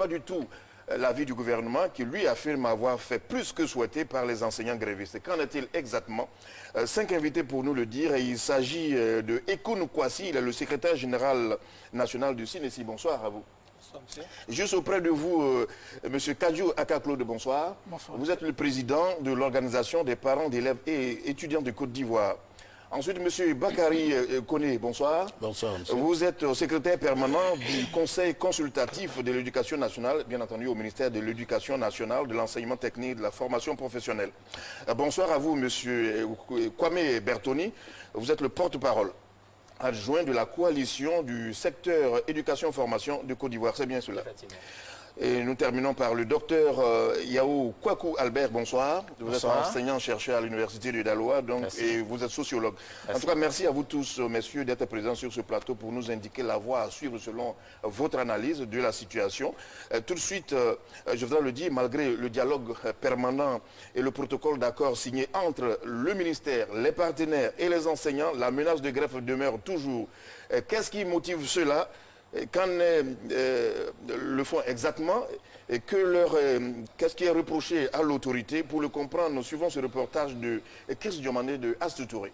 pas du tout l'avis du gouvernement qui, lui, affirme avoir fait plus que souhaité par les enseignants grévistes. Qu'en est-il exactement? 5 invités pour nous le dire. Et il s'agit de Ekoun Kwasi, il est le secrétaire général national du CINESI. Bonsoir à vous. Bonsoir, monsieur. Juste auprès de vous, monsieur Kadiou Akaclaude, bonsoir. Bonsoir. Vous êtes le président de l'organisation des parents d'élèves et étudiants de Côte d'Ivoire. Ensuite, M. Bakary Koné, bonsoir. Bonsoir, monsieur. Vous êtes secrétaire permanent du Conseil consultatif de l'éducation nationale, bien entendu au ministère de l'éducation nationale, de l'enseignement technique et de la formation professionnelle. Bonsoir à vous, M. Kwame Bertoni. Vous êtes le porte-parole adjoint de la coalition du secteur éducation-formation de Côte d'Ivoire. C'est bien cela? Et nous terminons par le docteur Yao Kwaku Albert, bonsoir. Vous êtes enseignant-chercheur à l'université de Daloa et vous êtes sociologue. Merci. En tout cas, merci à vous tous, messieurs, d'être présents sur ce plateau pour nous indiquer la voie à suivre selon votre analyse de la situation. Tout de suite, je voudrais le dire, malgré le dialogue permanent et le protocole d'accord signé entre le ministère, les partenaires et les enseignants, la menace de grève demeure toujours. Qu'est-ce qui motive cela? Qu'en est le fond exactement et qu'est-ce qui est reproché à l'autorité? Pour le comprendre, nous suivons ce reportage de Chris Diomandé de Astou Touré.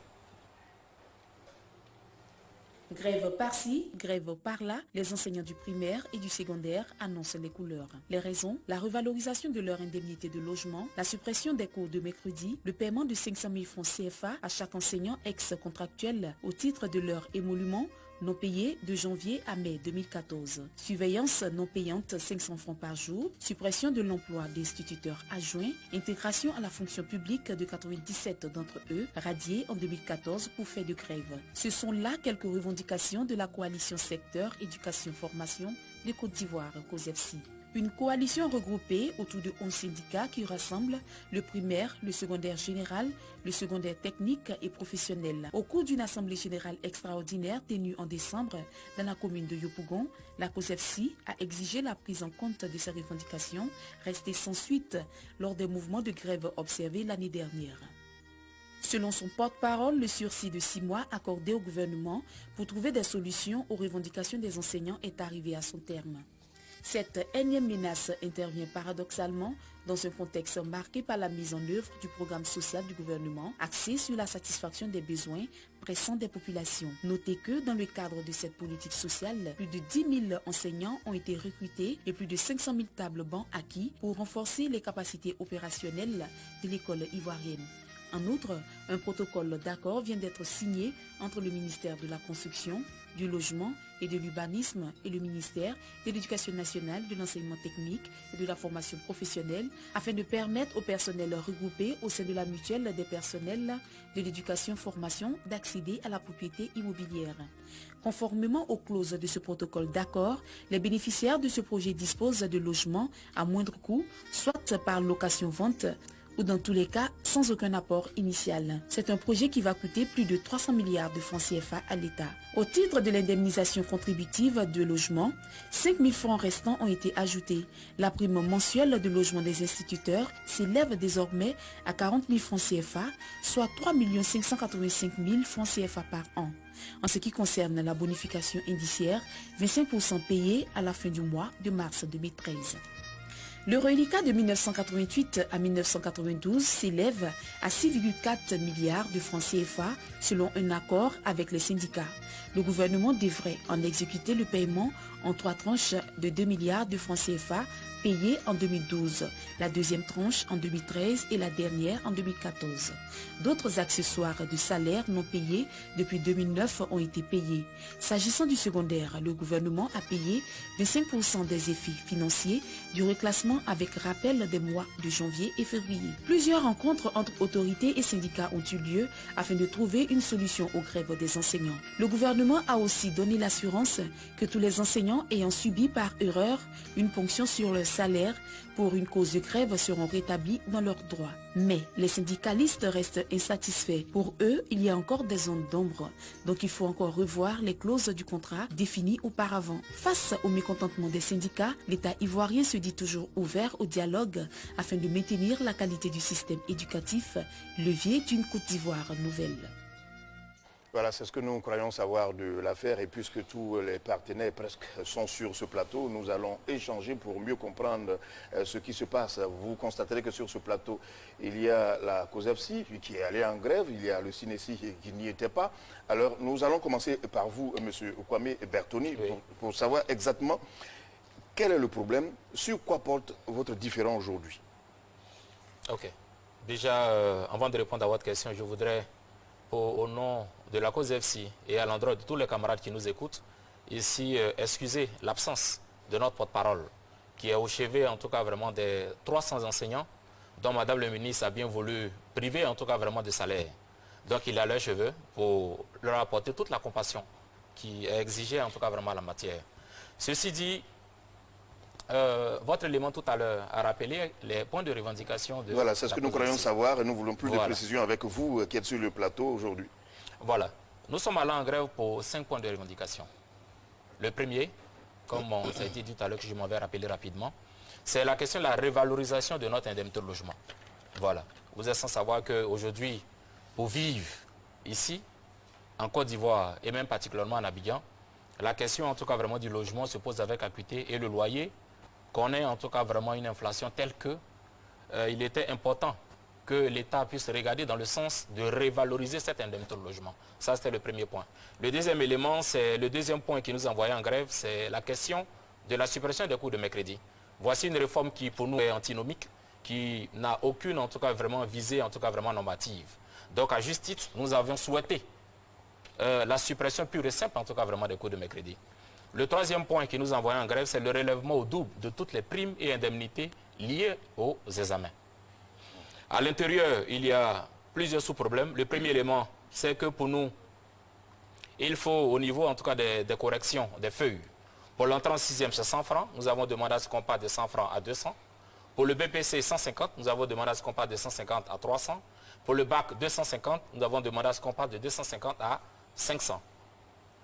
Grève par-ci, grève par-là, les enseignants du primaire et du secondaire annoncent les couleurs. Les raisons, la revalorisation de leur indemnité de logement, la suppression des cours de mercredi, le paiement de 500 000 francs CFA à chaque enseignant ex-contractuel au titre de leur émolument non payé de janvier à mai 2014. Surveillance non payante 500 francs par jour, suppression de l'emploi des instituteurs adjoints, intégration à la fonction publique de 97 d'entre eux, radiés en 2014 pour fait de grève. Ce sont là quelques revendications de la coalition secteur éducation-formation de Côte d'Ivoire, COSEFSI. Une coalition regroupée autour de 11 syndicats qui rassemblent le primaire, le secondaire général, le secondaire technique et professionnel. Au cours d'une assemblée générale extraordinaire tenue en décembre dans la commune de Yopougon, la COSEFSI a exigé la prise en compte de ces revendications restées sans suite lors des mouvements de grève observés l'année dernière. Selon son porte-parole, le sursis de 6 mois accordé au gouvernement pour trouver des solutions aux revendications des enseignants est arrivé à son terme. Cette énième menace intervient paradoxalement dans un contexte marqué par la mise en œuvre du programme social du gouvernement axé sur la satisfaction des besoins pressants des populations. Notez que dans le cadre de cette politique sociale, plus de 10 000 enseignants ont été recrutés et plus de 500 000 tables bancs acquis pour renforcer les capacités opérationnelles de l'école ivoirienne. En outre, un protocole d'accord vient d'être signé entre le ministère de la Construction, du Logement et de l'Urbanisme et le ministère de l'Éducation nationale, de l'enseignement technique et de la formation professionnelle afin de permettre aux personnels regroupés au sein de la mutuelle des personnels de l'éducation-formation d'accéder à la propriété immobilière. Conformément aux clauses de ce protocole d'accord, les bénéficiaires de ce projet disposent de logements à moindre coût, soit par location-vente, ou dans tous les cas sans aucun apport initial. C'est un projet qui va coûter plus de 300 milliards de francs CFA à l'État. Au titre de l'indemnisation contributive de logement, 5 000 francs restants ont été ajoutés. La prime mensuelle de logement des instituteurs s'élève désormais à 40 000 francs CFA, soit 3 585 000 francs CFA par an. En ce qui concerne la bonification indiciaire, 25% payés à la fin du mois de mars 2013. Le reliquat de 1988 à 1992 s'élève à 6,4 milliards de francs CFA selon un accord avec les syndicats. Le gouvernement devrait en exécuter le paiement en 3 tranches de 2 milliards de francs CFA payés en 2012, la deuxième tranche en 2013 et la dernière en 2014. D'autres accessoires de salaire non payés depuis 2009 ont été payés. S'agissant du secondaire, le gouvernement a payé 25% des effets financiers du reclassement avec rappel des mois de janvier et février. Plusieurs rencontres entre autorités et syndicats ont eu lieu afin de trouver une solution aux grèves des enseignants. Le gouvernement a aussi donné l'assurance que tous les enseignants ayant subi par erreur une ponction sur leur salaire pour une cause de grève seront rétablis dans leurs droits. Mais les syndicalistes restent insatisfaits. Pour eux, il y a encore des zones d'ombre, donc il faut encore revoir les clauses du contrat définies auparavant. Face au mécontentement des syndicats, l'État ivoirien se dit toujours ouvert au dialogue afin de maintenir la qualité du système éducatif, levier d'une Côte d'Ivoire nouvelle. Voilà, c'est ce que nous croyons savoir de l'affaire et puisque tous les partenaires presque sont sur ce plateau, nous allons échanger pour mieux comprendre ce qui se passe. Vous constaterez que sur ce plateau, il y a la COSEFSI qui est allée en grève, il y a le CINESI qui n'y était pas. Alors, nous allons commencer par vous, M. Kwame Bertoni, Oui. pour savoir exactement quel est le problème, sur quoi porte votre différend aujourd'hui. Ok. Déjà, avant de répondre à votre question, je voudrais, au nom de la COSEFSI et à l'endroit de tous les camarades qui nous écoutent, ici excuser l'absence de notre porte-parole, qui est au chevet en tout cas vraiment des 300 enseignants, dont Madame le ministre a bien voulu priver en tout cas vraiment de salaire. Donc il a leurs cheveux pour leur apporter toute la compassion qui est exigée en tout cas vraiment en la matière. Ceci dit, votre élément tout à l'heure a rappelé les points de revendication de Voilà, c'est ce que nous croyons savoir et nous voulons plus de Voilà. précisions avec vous qui êtes sur le plateau aujourd'hui. Voilà. Nous sommes allés en grève pour 5 points de revendication. Le premier, comme ça a été dit tout à l'heure que je m'en vais rappeler rapidement, c'est la question de la révalorisation de notre indemnité de logement. Voilà. Vous êtes sans savoir qu'aujourd'hui, pour vivre ici, en Côte d'Ivoire et même particulièrement en Abidjan, la question en tout cas vraiment du logement se pose avec acuité et le loyer connaît en tout cas vraiment une inflation telle que il était important que l'État puisse regarder dans le sens de revaloriser cette indemnité de logement. Ça, c'était le premier point. Le deuxième élément, c'est le deuxième point qui nous envoyait en grève, c'est la question de la suppression des coûts de mercredi. Voici une réforme qui, pour nous, est antinomique, qui n'a aucune, en tout cas, vraiment visée, en tout cas, vraiment normative. Donc, à juste titre, nous avions souhaité la suppression pure et simple, en tout cas, vraiment des coûts de mercredi. Le troisième point qui nous envoyait en grève, c'est le relèvement au double de toutes les primes et indemnités liées aux examens. À l'intérieur, il y a plusieurs sous-problèmes. Le premier élément, c'est que pour nous, il faut au niveau en tout cas des corrections, des feuilles. Pour l'entrée en 6e, c'est 100 francs. Nous avons demandé à ce qu'on passe de 100 francs à 200. Pour le BPC, 150. Nous avons demandé à ce qu'on passe de 150 à 300. Pour le bac, 250. Nous avons demandé à ce qu'on passe de 250 à 500.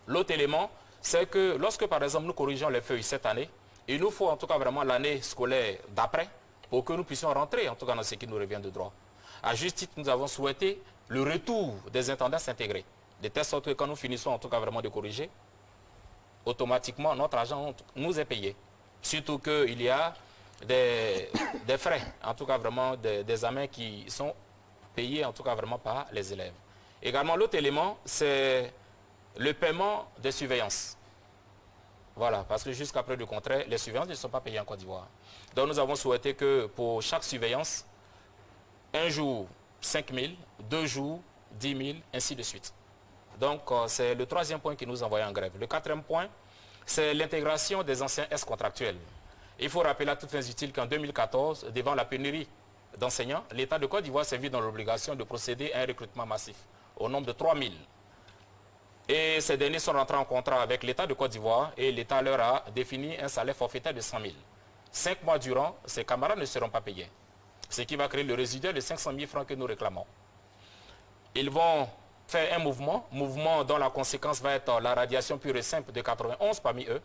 L'autre élément, c'est que lorsque, par exemple, nous corrigeons les feuilles cette année, il nous faut en tout cas vraiment l'année scolaire d'après pour que nous puissions rentrer en tout cas dans ce qui nous revient de droit. À juste titre, nous avons souhaité le retour des intendances intégrées, de telle sorte que quand nous finissons en tout cas vraiment de corriger, automatiquement notre argent nous est payé. Surtout qu'il y a des frais, en tout cas vraiment des examens qui sont payés en tout cas vraiment par les élèves. Également, l'autre élément, c'est le paiement des surveillances. Voilà, parce que jusqu'à preuve du contraire, les surveillances ne sont pas payées en Côte d'Ivoire. Donc nous avons souhaité que pour chaque surveillance, un jour 5 000, 2 jours 10 000, ainsi de suite. Donc c'est le troisième point qui nous envoie en grève. Le quatrième point, c'est l'intégration des anciens S-contractuels. Il faut rappeler à toutes fins utiles qu'en 2014, devant la pénurie d'enseignants, l'État de Côte d'Ivoire s'est vu dans l'obligation de procéder à un recrutement massif au nombre de 3 000. Et ces derniers sont rentrés en contrat avec l'État de Côte d'Ivoire et l'État leur a défini un salaire forfaitaire de 100 000. 5 mois durant, ces camarades ne seront pas payés. Ce qui va créer le résiduel de 500 000 francs que nous réclamons. Ils vont faire un mouvement dont la conséquence va être la radiation pure et simple de 91 parmi eux.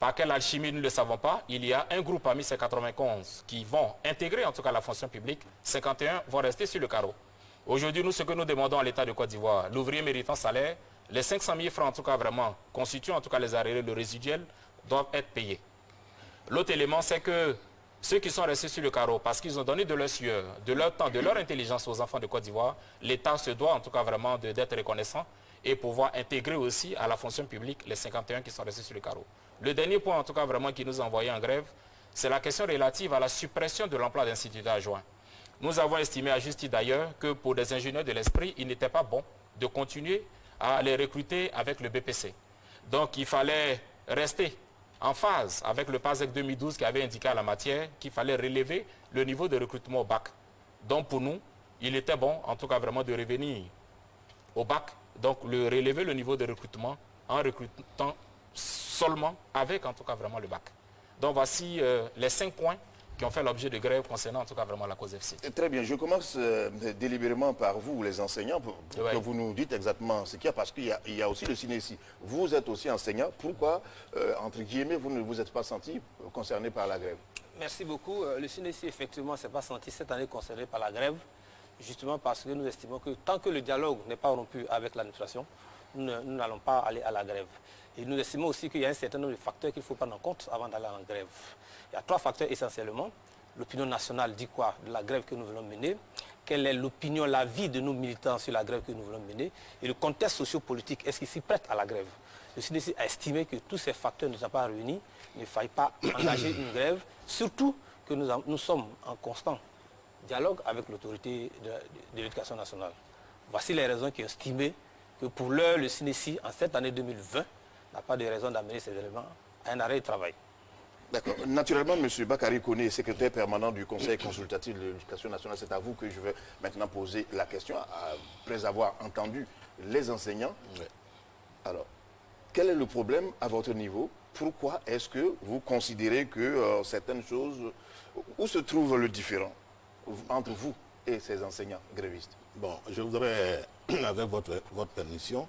Par quelle alchimie, nous ne le savons pas. Il y a un groupe parmi ces 91 qui vont intégrer en tout cas la fonction publique. 51 vont rester sur le carreau. Aujourd'hui, nous, ce que nous demandons à l'État de Côte d'Ivoire, l'ouvrier méritant salaire, les 500 000 francs en tout cas vraiment constituent en tout cas les arriérés, le résiduel, doivent être payés. L'autre élément, c'est que ceux qui sont restés sur le carreau, parce qu'ils ont donné de leur sueur, de leur temps, de leur intelligence aux enfants de Côte d'Ivoire, l'État se doit en tout cas vraiment d'être reconnaissant et pouvoir intégrer aussi à la fonction publique les 51 qui sont restés sur le carreau. Le dernier point en tout cas vraiment qui nous a envoyé en grève, c'est la question relative à la suppression de l'emploi d'instituteurs adjoints. Nous avons estimé à juste titre d'ailleurs que pour des ingénieurs de l'esprit, il n'était pas bon de continuer à les recruter avec le BPC. Donc il fallait rester en phase avec le PASEC 2012 qui avait indiqué à la matière qu'il fallait relever le niveau de recrutement au bac. Donc pour nous, il était bon en tout cas vraiment de revenir au bac, donc relever le niveau de recrutement en recrutant seulement avec en tout cas vraiment le bac. Donc voici les 5 points qui ont fait l'objet de grève concernant en tout cas vraiment la COSEFSI. Très bien, je commence délibérément par vous, les enseignants, pour que vous nous dites exactement ce qu'il y a, parce qu'il y a aussi le CINESI. Vous êtes aussi enseignant, pourquoi, entre guillemets, vous ne vous êtes pas senti concerné par la grève? Merci beaucoup. Le CINESI, effectivement, ne s'est pas senti cette année concerné par la grève. justement parce que nous estimons que tant que le dialogue n'est pas rompu avec l'administration, nous n'allons pas aller à la grève. Et nous estimons aussi qu'il y a un certain nombre de facteurs qu'il faut prendre en compte avant d'aller en grève. Il y a 3 facteurs essentiellement. L'opinion nationale dit quoi de la grève que nous voulons mener? Quelle est l'opinion, l'avis de nos militants sur la grève que nous voulons mener? Et le contexte sociopolitique, est-ce qu'il s'y prête à la grève? Le CNDC a estimé que tous ces facteurs ne sont pas réunis. Il ne faille pas engager une grève, surtout que nous sommes en constant dialogue avec l'autorité de l'éducation nationale. Voici les raisons qui ont estimé que pour l'heure, le CNDC, en cette année 2020, n'a pas de raison d'amener ces éléments à un arrêt de travail. D'accord. Naturellement, M. Bakary Koné, secrétaire permanent du Conseil consultatif de l'éducation nationale, c'est à vous que je vais maintenant poser la question, après avoir entendu les enseignants. Oui. Alors, quel est le problème à votre niveau? Pourquoi est-ce que vous considérez que certaines choses... Où se trouve le différent entre vous et ces enseignants grévistes? Bon, je voudrais, avec votre permission,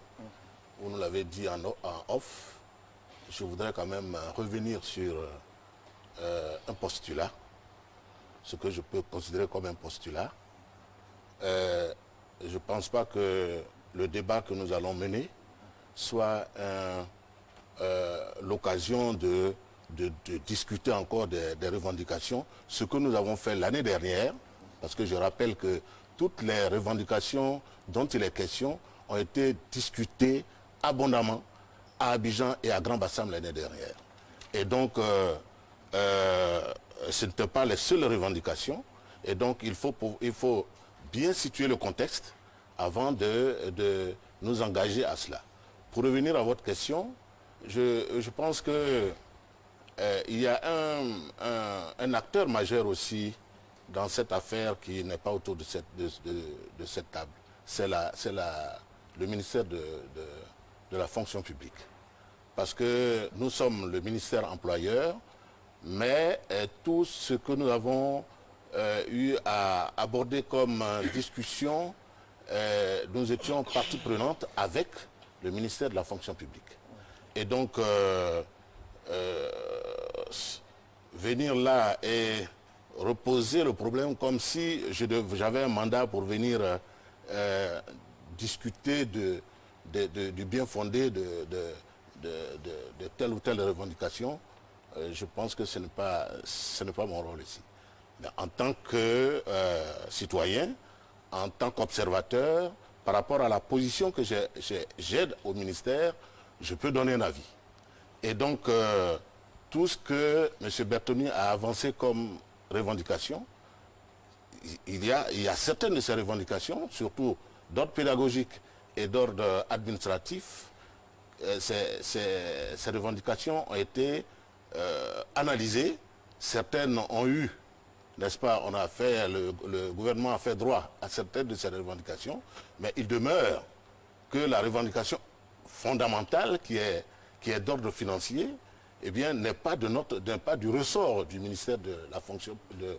vous nous l'avez dit en off, je voudrais quand même revenir sur un postulat, ce que je peux considérer comme un postulat. Je ne pense pas que le débat que nous allons mener soit l'occasion de discuter encore des revendications, ce que nous avons fait l'année dernière, parce que je rappelle que toutes les revendications dont il est question ont été discutées abondamment à Abidjan et à Grand Bassam l'année dernière. Et donc, ce n'étaient pas les seules revendications. Et donc, il faut bien situer le contexte avant de nous engager à cela. Pour revenir à votre question, je pense que il y a un acteur majeur aussi dans cette affaire qui n'est pas autour de cette table. C'est le ministère de la fonction publique. Parce que nous sommes le ministère employeur, mais tout ce que nous avons eu à aborder comme discussion, nous étions partie prenante avec le ministère de la fonction publique. Et donc, venir là et reposer le problème comme si j'avais un mandat pour venir discuter du bien fondé de telle ou telle revendication, je pense que ce n'est pas mon rôle ici. Mais en tant que citoyen, en tant qu'observateur, par rapport à la position que j'aide au ministère, je peux donner un avis. Et donc, tout ce que M. Bertoni a avancé comme revendication, il y a certaines de ces revendications, surtout d'ordre pédagogique et d'ordre administratif, ces revendications ont été analysées. Certaines ont eu, n'est-ce pas, le gouvernement a fait droit à certaines de ces revendications, mais il demeure que la revendication fondamentale qui est d'ordre financier, eh bien, n'est pas du ressort du ministère de la fonction de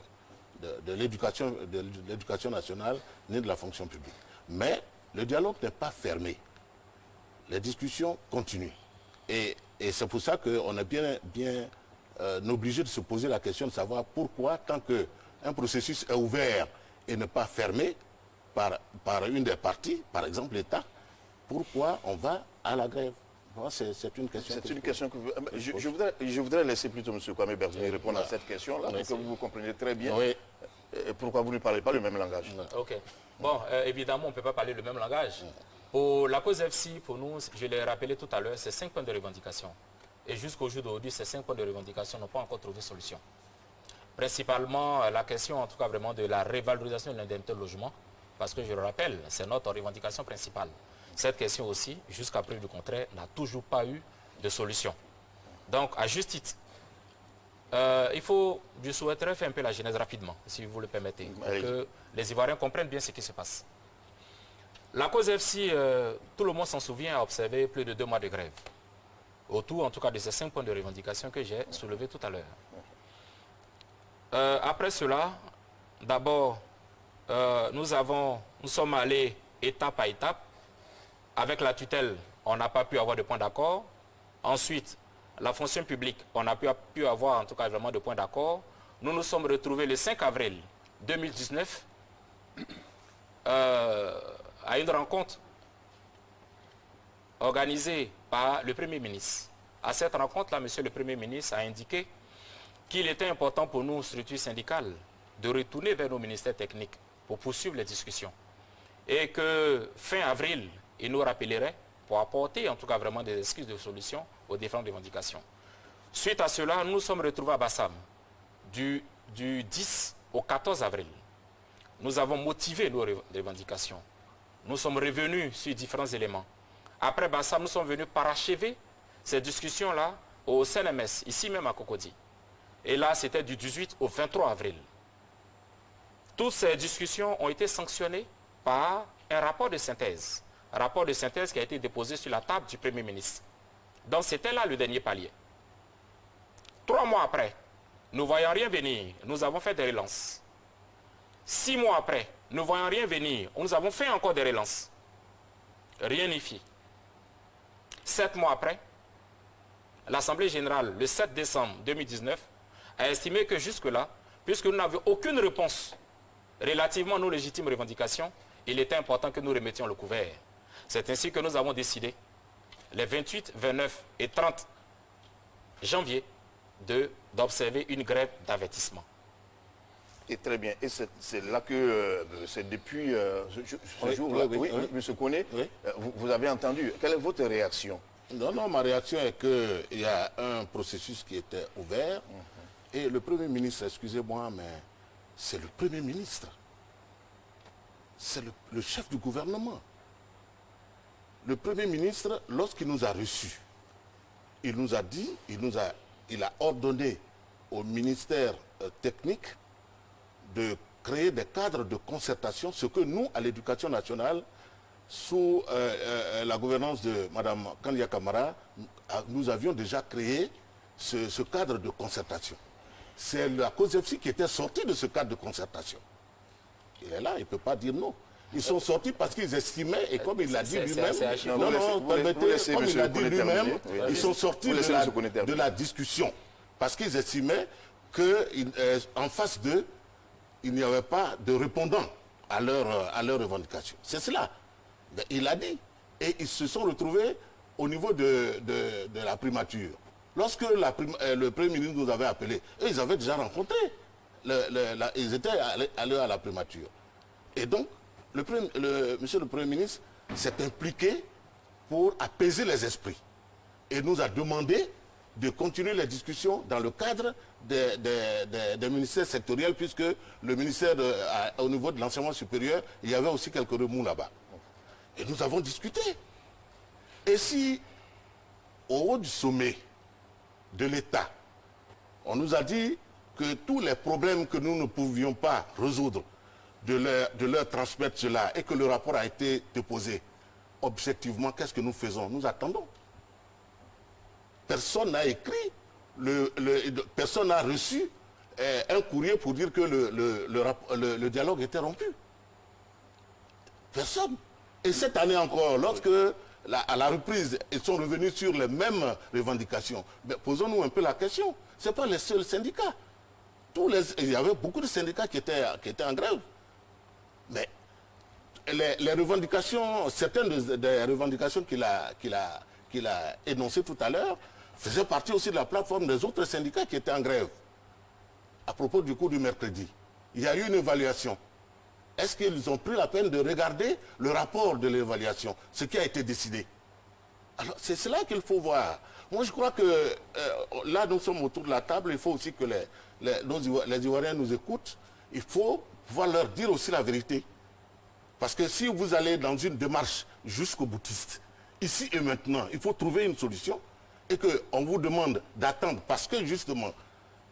l'éducation nationale ni de la fonction publique. Mais le dialogue n'est pas fermé. Les discussions continuent. Et c'est pour ça qu'on est bien obligé de se poser la question de savoir pourquoi, tant qu'un processus est ouvert et n'est pas fermé par une des parties, par exemple l'État, pourquoi on va à la grève? C'est une question. C'est une question que je voudrais laisser plutôt M. Kwame Bertoni répondre à cette question-là, pour que vous compreniez très bien pourquoi vous ne parlez pas le même langage. Ok. Bon, évidemment, on ne peut pas parler le même langage. Pour la cause FC, pour nous, je l'ai rappelé tout à l'heure, c'est 5 points de revendication. Et jusqu'au jour d'aujourd'hui, ces 5 points de revendication n'ont pas encore trouvé solution. Principalement, la question, en tout cas, vraiment de la révalorisation de l'indemnité de logement, parce que je le rappelle, c'est notre revendication principale. Cette question aussi, jusqu'à preuve du contraire, n'a toujours pas eu de solution. Donc, à juste titre, je souhaiterais faire un peu la genèse rapidement, si vous le permettez, pour que les Ivoiriens comprennent bien ce qui se passe. La cause FC, tout le monde s'en souvient, a observé plus de 2 mois de grève. Autour, en tout cas, de ces 5 points de revendication que j'ai soulevés tout à l'heure. Après cela, d'abord, nous sommes allés étape à étape. Avec la tutelle, on n'a pas pu avoir de point d'accord. Ensuite, la fonction publique, on n'a pu avoir en tout cas vraiment de point d'accord. Nous nous sommes retrouvés le 5 avril 2019 à une rencontre organisée par le Premier ministre. À cette rencontre-là, Monsieur le Premier ministre a indiqué qu'il était important pour nous, structures syndicales, de retourner vers nos ministères techniques pour poursuivre les discussions. Et que fin avril, il nous rappellerait pour apporter en tout cas vraiment des excuses de solutions aux différentes revendications. Suite à cela, nous nous sommes retrouvés à Bassam du 10 au 14 avril. Nous avons motivé nos revendications. Nous sommes revenus sur différents éléments. Après Bassam, nous sommes venus parachever ces discussions-là au CNMS, ici même à Cocody. Et là, c'était du 18 au 23 avril. Toutes ces discussions ont été sanctionnées par un rapport de synthèse. Un rapport de synthèse qui a été déposé sur la table du Premier ministre. Donc c'était là le dernier palier. 3 mois après, nous ne voyons rien venir, nous avons fait des relances. 6 mois après, nous ne voyons rien venir, nous avons fait encore des relances. Rien n'y fit. 7 mois après, l'Assemblée générale, le 7 décembre 2019, a estimé que jusque-là, puisque nous n'avions aucune réponse relativement à nos légitimes revendications, il était important que nous remettions le couvert. C'est ainsi que nous avons décidé, les 28, 29 et 30 janvier, d'observer une grève d'avertissement. Et très bien. Et c'est là que, c'est depuis ce jour-là, oui, M. Koné, vous avez entendu. Quelle est votre réaction? Non, ma réaction est qu'il y a un processus qui était ouvert. Et le Premier ministre, excusez-moi, mais c'est le Premier ministre. C'est le chef du gouvernement. Le Premier ministre, lorsqu'il nous a reçus, il nous a dit, il a ordonné au ministère technique de créer des cadres de concertation, ce que nous, à l'Éducation nationale, sous la gouvernance de Mme Kandia Camara, nous avions déjà créé ce cadre de concertation. C'est la COSEFSI qui était sortie de ce cadre de concertation. Il est là, il ne peut pas dire non. Ils sont sortis parce qu'ils estimaient, et comme il l'a dit lui-même, comme il l'a dit lui-même, ils sont sortis de la discussion. Parce qu'ils estimaient qu'en face d'eux, il n'y avait pas de répondant à leur revendication. C'est cela. Mais il a dit. Et ils se sont retrouvés au niveau de la primature. Lorsque le Premier ministre nous avait appelés, eux, ils avaient déjà rencontré. Ils étaient allés à la primature. Et donc, monsieur le Premier ministre s'est impliqué pour apaiser les esprits. Et nous a demandé de continuer les discussions dans le cadre des ministères sectoriels, puisque le ministère, au niveau de l'enseignement supérieur, il y avait aussi quelques remous là-bas. Et nous avons discuté. Et si, au haut du sommet de l'État, on nous a dit que tous les problèmes que nous ne pouvions pas résoudre, de leur transmettre cela, et que le rapport a été déposé, objectivement, qu'est-ce que nous faisons? Nous attendons. Personne n'a écrit, personne n'a reçu un courrier pour dire que le dialogue était rompu. Personne. Et cette année encore, lorsque, à la reprise, ils sont revenus sur les mêmes revendications, posons-nous un peu la question. Ce n'est pas les seuls syndicats. Il y avait beaucoup de syndicats qui étaient en grève. Mais les revendications, certaines des revendications qu'il a énoncées tout à l'heure, faisaient partie aussi de la plateforme des autres syndicats qui étaient en grève. À propos du cours du mercredi, il y a eu une évaluation. Est-ce qu'ils ont pris la peine de regarder le rapport de l'évaluation, ce qui a été décidé? Alors, c'est cela qu'il faut voir. Moi, je crois que là, nous sommes autour de la table. Il faut aussi que les Ivoiriens nous écoutent. Il faut pouvoir leur dire aussi la vérité. Parce que si vous allez dans une démarche jusqu'au boutiste, ici et maintenant, il faut trouver une solution et qu'on vous demande d'attendre. Parce que justement,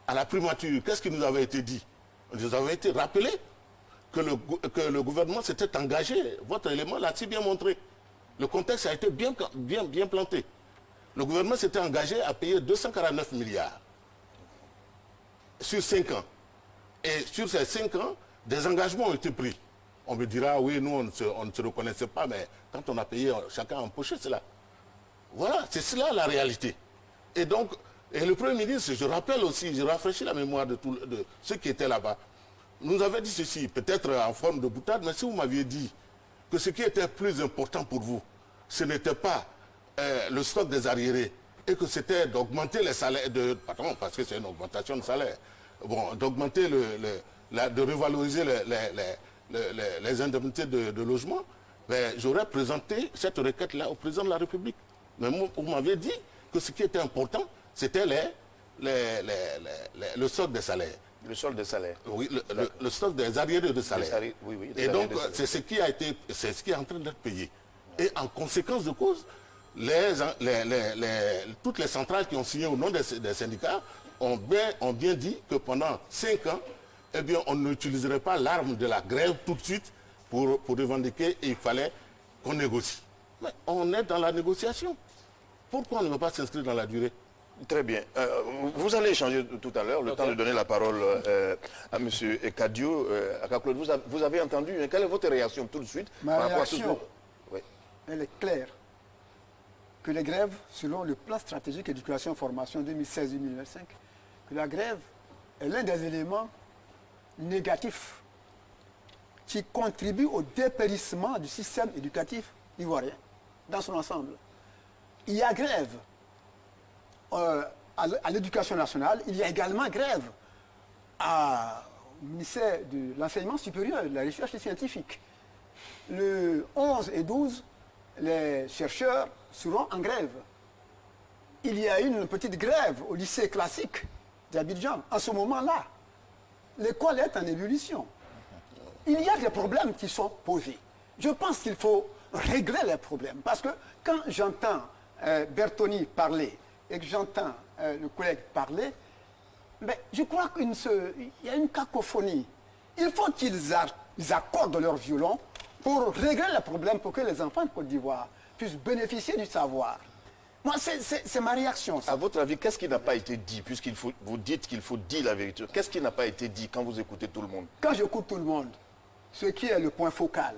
à la primature, qu'est-ce qui nous avait été dit? Il nous avait été rappelé que le gouvernement s'était engagé. Votre élément l'a si bien montré. Le contexte a été bien planté. Le gouvernement s'était engagé à payer 249 milliards sur 5 ans. Et sur ces 5 ans, des engagements ont été pris. On me dira, oui, nous, on ne se reconnaissait pas, mais quand on a payé, chacun a empoché cela. Voilà, c'est cela la réalité. Et donc, et le Premier ministre, je rappelle aussi, je rafraîchis la mémoire de ceux qui étaient là-bas. nous avait dit ceci, peut-être en forme de boutade, mais si vous m'aviez dit que ce qui était plus important pour vous, ce n'était pas le stock des arriérés, et que c'était d'augmenter les salaires, pardon, parce que c'est une augmentation de salaire, bon, d'augmenter, de revaloriser les indemnités de logement, ben, j'aurais présenté cette requête-là au président de la République. Mais vous m'avez dit que ce qui était important, c'était le stock des salaires. Le solde des salaires. Oui, le stock des arriérés de salaire. Oui, oui, et donc, c'est ce qui est en train d'être payé. Et en conséquence de cause, toutes les centrales qui ont signé au nom des syndicats ont bien dit que pendant 5 ans, eh bien, on n'utiliserait pas l'arme de la grève tout de suite pour revendiquer, et il fallait qu'on négocie. Mais on est dans la négociation. Pourquoi on ne veut pas s'inscrire dans la durée? Très bien. Vous allez échanger tout à l'heure, le temps de donner la parole à M. Kadio. Vous avez entendu, quelle est votre réaction tout de suite? Ma réaction, elle est claire. Que les grèves, selon le plan stratégique éducation-formation 2016-2025, que la grève est l'un des éléments négatifs qui contribuent au dépérissement du système éducatif ivoirien dans son ensemble. Il y a grève à l'éducation nationale, il y a également grève au ministère de l'enseignement supérieur, de la recherche scientifique. Le 11 et 12, les chercheurs seront en grève. Il y a une petite grève au lycée classique d'Abidjan. En ce moment-là, l'école est en ébullition. Il y a des problèmes qui sont posés. Je pense qu'il faut régler les problèmes. Parce que quand j'entends Bertoni parler et que j'entends le collègue parler, mais je crois qu'il y a une cacophonie. Il faut qu'ils accordent leur violon pour régler les problèmes, pour que les enfants de Côte d'Ivoire puissent bénéficier du savoir. Moi, c'est ma réaction. Ça. À votre avis, qu'est-ce qui n'a pas été dit, vous dites qu'il faut dire la vérité? Qu'est-ce qui n'a pas été dit quand vous écoutez tout le monde? Quand j'écoute tout le monde, ce qui est le point focal,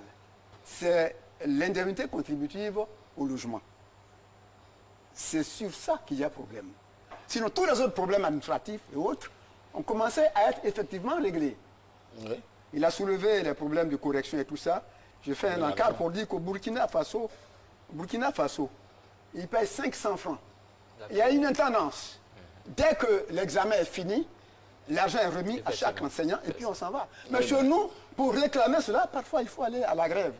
c'est l'indemnité contributive au logement. C'est sur ça qu'il y a problème. Sinon, tous les autres problèmes administratifs et autres ont commencé à être effectivement réglés. Oui. Il a soulevé les problèmes de correction et tout ça. J'ai fait un encart pour dire qu'au Burkina Faso, il paye 500 francs. Il y a une intendance. Dès que l'examen est fini, l'argent est remis à chaque enseignant et puis on s'en va. Mais chez nous, pour réclamer cela, parfois il faut aller à la grève.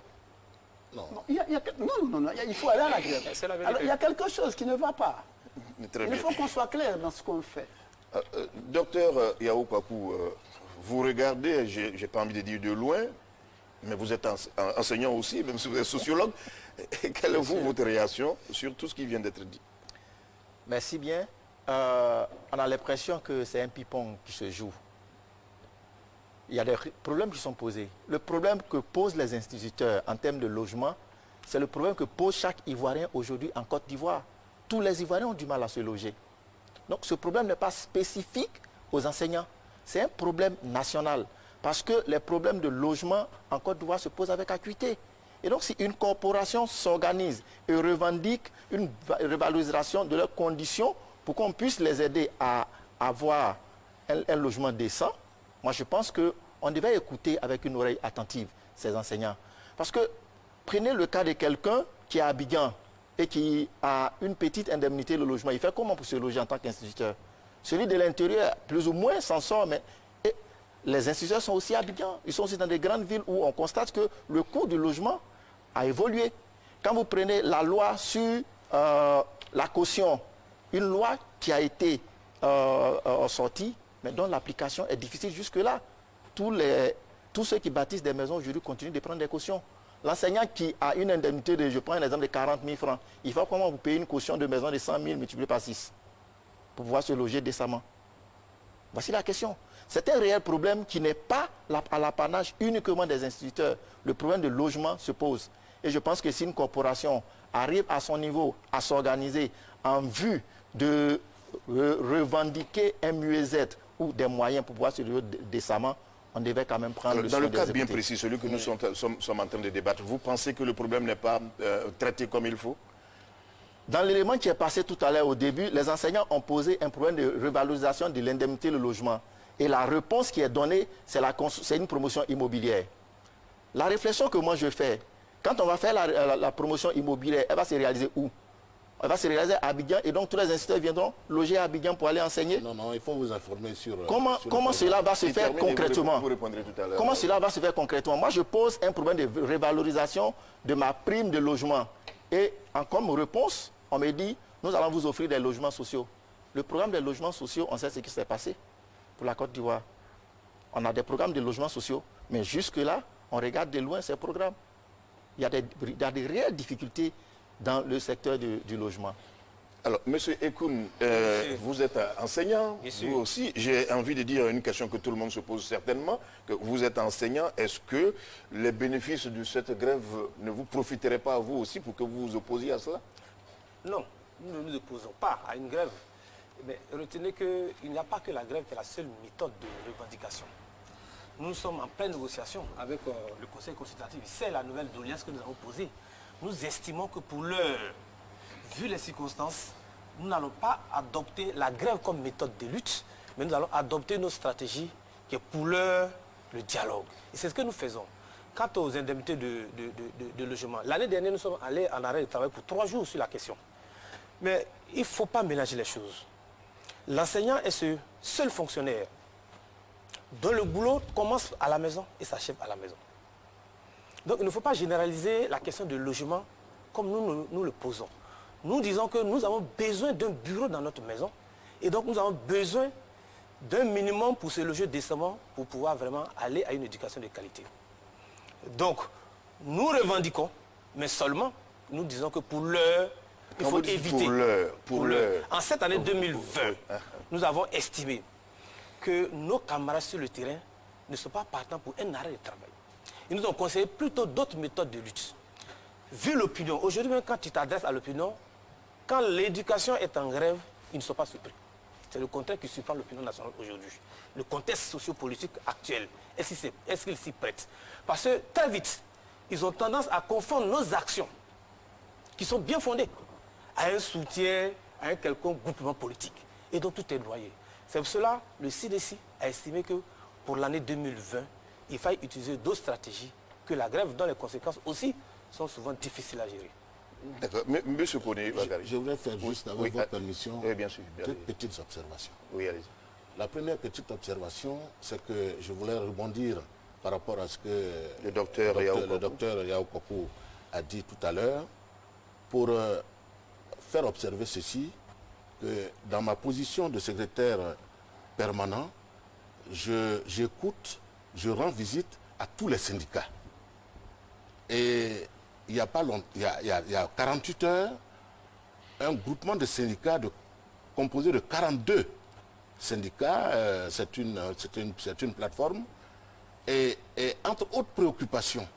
Non, il faut aller à la grève. Alors, il y a quelque chose qui ne va pas. Il faut qu'on soit clair dans ce qu'on fait. Docteur Yao Kwaku, vous regardez, je n'ai pas envie de dire de loin, mais vous êtes enseignant aussi, même si vous êtes sociologue. Quelle est votre réaction sur tout ce qui vient d'être dit? Merci bien. On a l'impression que c'est un ping-pong qui se joue. Il y a des problèmes qui sont posés. Le problème que posent les instituteurs en termes de logement, c'est le problème que pose chaque Ivoirien aujourd'hui en Côte d'Ivoire. Tous les Ivoiriens ont du mal à se loger. Donc ce problème n'est pas spécifique aux enseignants. C'est un problème national. Parce que les problèmes de logement en Côte d'Ivoire se posent avec acuité. Et donc si une corporation s'organise et revendique une revalorisation de leurs conditions pour qu'on puisse les aider à avoir un logement décent, moi je pense qu'on devait écouter avec une oreille attentive ces enseignants. Parce que prenez le cas de quelqu'un qui est à Abidjan et qui a une petite indemnité de logement. Il fait comment pour se loger en tant qu'instituteur? Celui de l'intérieur, plus ou moins, s'en sort, mais les instituteurs sont aussi à Abidjan. Ils sont aussi dans des grandes villes où on constate que le coût du logement a évolué. Quand vous prenez la loi sur la caution, une loi qui a été sortie, mais dont l'application est difficile jusque-là. Tous ceux qui bâtissent des maisons aujourd'hui continuent de prendre des cautions. L'enseignant qui a une indemnité de, je prends un exemple de 40 000 francs, il faut comment vous payer une caution de maison de 100 000 multiplié par 6 pour pouvoir se loger décemment? Voici la question. C'est un réel problème qui n'est pas à l'apanage uniquement des instituteurs. Le problème de logement se pose. Et je pense que si une corporation arrive à son niveau à s'organiser en vue de revendiquer un mieux-être ou des moyens pour pouvoir se loger décemment, on devait quand même prendre le soin dans le des cadre bien exécutifs. précis, celui que nous sommes en train de débattre, vous pensez que le problème n'est pas traité comme il faut? Dans l'élément qui est passé tout à l'heure au début, les enseignants ont posé un problème de revalorisation de l'indemnité de logement. Et la réponse qui est donnée, c'est une promotion immobilière. La réflexion que moi je fais, quand on va faire la promotion immobilière, elle va se réaliser où? Elle va se réaliser à Abidjan et donc tous les instituteurs viendront loger à Abidjan pour aller enseigner. Non, non, il faut vous informer sur... Comment cela va se faire concrètement? Vous répondrez tout à l'heure. Comment cela va se faire concrètement? Moi, je pose un problème de revalorisation de ma prime de logement. Et comme réponse, on me dit, nous allons vous offrir des logements sociaux. Le programme des logements sociaux, on sait ce qui s'est passé pour la Côte d'Ivoire. On a des programmes de logements sociaux, mais jusque-là, on regarde de loin ces programmes. Il y a des réelles difficultés dans le secteur du logement. Alors, M. Ekoun, vous êtes enseignant, vous aussi. J'ai envie de dire une question que tout le monde se pose certainement, que vous êtes enseignant. Est-ce que les bénéfices de cette grève ne vous profiteraient pas à vous aussi pour que vous vous opposiez à cela? Non, nous ne nous opposons pas à une grève. Mais retenez qu'il n'y a pas que la grève qui est la seule méthode de revendication. Nous sommes en pleine négociation avec le Conseil consultatif. C'est la nouvelle doléance que nous avons posée. Nous estimons que pour l'heure, vu les circonstances, nous n'allons pas adopter la grève comme méthode de lutte, mais nous allons adopter nos stratégies qui est pour l'heure le dialogue. Et c'est ce que nous faisons. Quant aux indemnités de logement, l'année dernière, nous sommes allés en arrêt de travail pour 3 jours sur la question. Mais il ne faut pas mélanger les choses. L'enseignant est ce seul fonctionnaire dont le boulot commence à la maison et s'achève à la maison. Donc il ne faut pas généraliser la question de logement comme nous le posons. Nous disons que nous avons besoin d'un bureau dans notre maison et donc nous avons besoin d'un minimum pour se loger décemment pour pouvoir vraiment aller à une éducation de qualité. Donc nous revendiquons, mais seulement nous disons que pour l'heure, il faut éviter. Pour l'heure. En cette année 2020, nous avons estimé que nos camarades sur le terrain ne sont pas partants pour un arrêt de travail. Ils nous ont conseillé plutôt d'autres méthodes de lutte. Vu l'opinion, aujourd'hui même quand tu t'adresses à l'opinion, quand l'éducation est en grève, ils ne sont pas surpris. C'est le contraire qui surprend l'opinion nationale aujourd'hui. Le contexte sociopolitique actuel, est-ce qu'il s'y prête? Parce que très vite, ils ont tendance à confondre nos actions, qui sont bien fondées, à un soutien, à un quelconque groupement politique. Et donc tout est noyé. C'est pour cela que le CDC a estimé que pour l'année 2020, il faille utiliser d'autres stratégies que la grève, dont les conséquences aussi sont souvent difficiles à gérer. D'accord. Monsieur Koné, je voudrais faire juste, avec votre permission, bien sûr, deux petites observations. Oui, allez-y. La première petite observation, c'est que je voulais rebondir par rapport à ce que le docteur Yaoukokou a dit tout à l'heure, pour faire observer ceci, que dans ma position de secrétaire permanent, j'écoute, je rends visite à tous les syndicats. Et il y a 48 heures, un groupement de syndicats composé de 42 syndicats, c'est une plateforme, et entre autres préoccupations,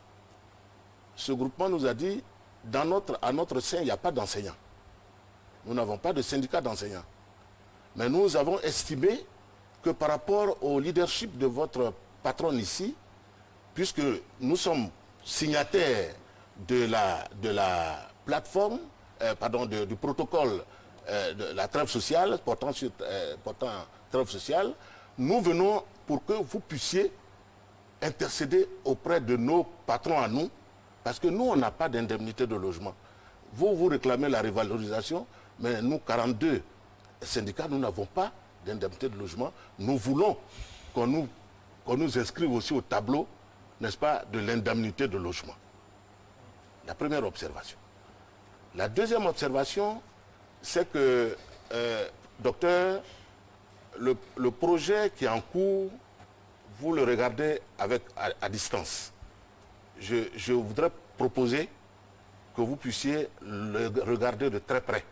ce groupement nous a dit, à notre sein, il n'y a pas d'enseignants. Nous n'avons pas de syndicat d'enseignants. Mais nous avons estimé que par rapport au leadership de votre patron ici, puisque nous sommes signataires de la plateforme, du protocole de la trêve sociale, portant trêve sociale, nous venons pour que vous puissiez intercéder auprès de nos patrons à nous, parce que nous, on n'a pas d'indemnité de logement. Vous réclamez la revalorisation, mais nous, 42 syndicats, nous n'avons pas d'indemnité de logement. Nous voulons qu'on nous inscrive aussi au tableau, n'est-ce pas, de l'indemnité de logement. La première observation. La deuxième observation, c'est que, docteur, le projet qui est en cours, vous le regardez à distance. Je voudrais proposer que vous puissiez le regarder de très près.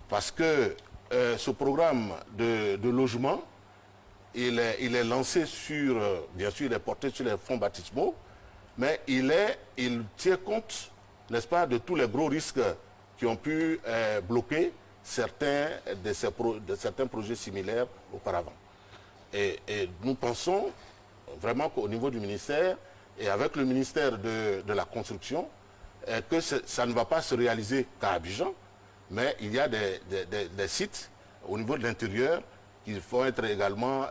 Parce que ce programme de logement, il est lancé sur, bien sûr, il est porté sur les fonds baptismaux, mais il tient compte, n'est-ce pas, de tous les gros risques qui ont pu bloquer certains projets similaires auparavant. Et nous pensons vraiment qu'au niveau du ministère, et avec le ministère de la Construction, que ça ne va pas se réaliser qu'à Abidjan, mais il y a des sites au niveau de l'intérieur qui vont être également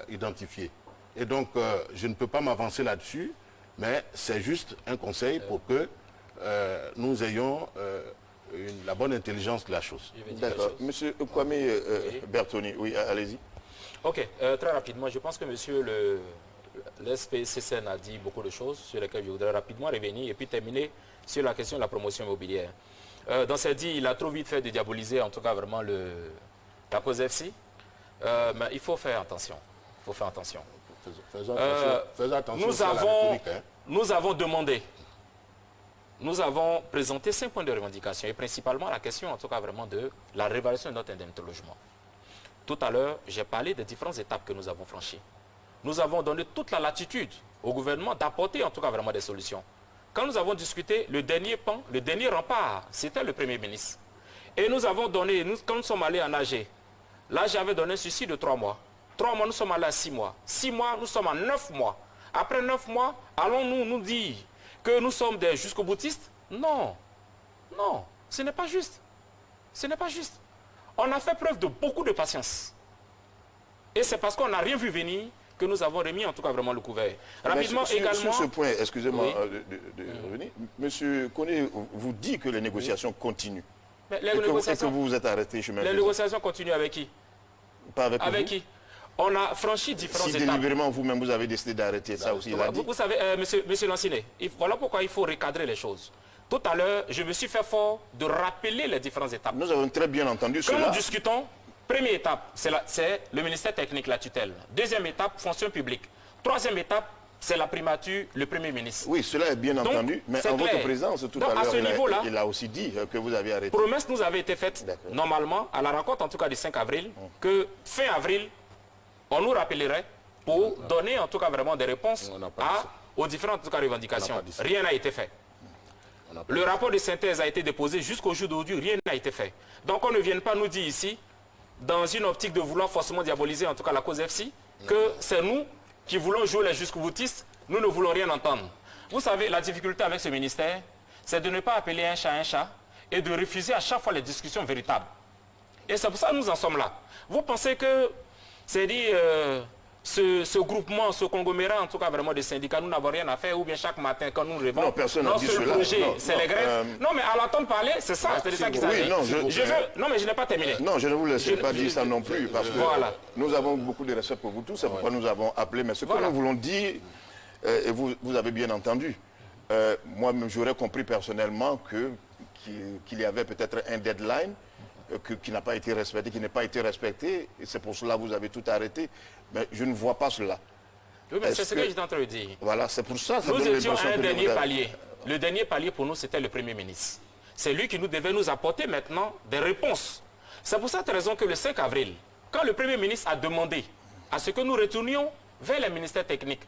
identifiés. Et donc, je ne peux pas m'avancer là-dessus, mais c'est juste un conseil pour que nous ayons la bonne intelligence de la chose. D'accord. Monsieur Kwame Bertoni, oui, allez-y. Ok, très rapidement, je pense que monsieur l'SPCCN a dit beaucoup de choses sur lesquelles je voudrais rapidement revenir et puis terminer sur la question de la promotion immobilière. Dans cette dit, il a trop vite fait de diaboliser en tout cas vraiment la cause FC. Mais il faut faire attention. Il faut faire attention. Faisons attention Nous avons demandé, nous avons présenté 5 points de revendication et principalement la question en tout cas vraiment de la réévaluation de notre indemnité de logement. Tout à l'heure, j'ai parlé des différentes étapes que nous avons franchies. Nous avons donné toute la latitude au gouvernement d'apporter en tout cas vraiment des solutions. Quand nous avons discuté, le dernier pan, le dernier rempart, c'était le Premier ministre. Et nous avons donné, quand nous sommes allés en AG, là j'avais donné un sursis de 3 mois. 3 mois, nous sommes allés à 6 mois. 6 mois, nous sommes à 9 mois. Après 9 mois, allons-nous nous dire que nous sommes des jusqu'au boutistes? Non. Non, ce n'est pas juste. Ce n'est pas juste. On a fait preuve de beaucoup de patience. Et c'est parce qu'on n'a rien vu venir que nous avons remis en tout cas vraiment le couvert. Rapidement également... Sur ce point, excusez-moi de revenir, Monsieur Koné vous dit que les négociations continuent. Mais et que vous vous êtes arrêté chemin Les négociations continuent avec qui? Pas avec vous. Avec qui? On a franchi différentes étapes. Si délibérément vous-même vous avez décidé d'arrêter ça aussi, il a dit. Vous savez, monsieur Lancinet, voilà pourquoi il faut recadrer les choses. Tout à l'heure, je me suis fait fort de rappeler les différentes étapes. Nous avons très bien entendu cela. Quand nous discutons, première étape, c'est le ministère technique, la tutelle. Deuxième étape, fonction publique. Troisième étape, c'est la primature, le Premier ministre. Oui, cela est bien entendu, mais en votre présence, tout à l'heure, il a aussi dit que vous avez arrêté. Promesse nous avait été faite, normalement, à la rencontre en tout cas du 5 avril, que fin avril, on nous rappellerait pour donner en tout cas vraiment des réponses aux différentes en tout cas, revendications. Rien n'a été fait. Le rapport de synthèse a été déposé jusqu'au jour d'aujourd'hui, rien n'a été fait. Donc on ne vient pas nous dire ici, dans une optique de vouloir forcément diaboliser en tout cas la cause FC, que c'est nous qui voulons jouer les jusqu'au boutistes, nous ne voulons rien entendre. Vous savez, la difficulté avec ce ministère, c'est de ne pas appeler un chat et de refuser à chaque fois les discussions véritables. Et c'est pour ça que nous en sommes là. Vous pensez que, c'est dit, ce groupement, ce conglomérat, en tout cas vraiment des syndicats, nous n'avons rien à faire, ou bien chaque matin quand nous rêvons, non, personne n'a dit cela. Projet, c'est les grèves. Non, mais à l'entendre parler, c'est ça, c'est ça qui s'agit. Non, mais je n'ai pas terminé. Non, je ne vous laisse pas dire ça non plus, parce que nous avons beaucoup de respect pour vous tous, c'est pourquoi nous avons appelé. Mais ce que nous voulons dire, et vous avez bien entendu, moi-même j'aurais compris personnellement qu'il y avait peut-être un deadline qui n'a pas été respecté, qui n'est pas été respecté, et c'est pour cela que vous avez tout arrêté. Mais je ne vois pas cela. Oui, mais c'est ce que j'étais en train de dire. Voilà, c'est pour ça. Nous étions à un dernier palier. Le dernier palier pour nous, c'était le Premier ministre. C'est lui qui devait nous apporter maintenant des réponses. C'est pour cette raison que le 5 avril, quand le Premier ministre a demandé à ce que nous retournions vers les ministères techniques,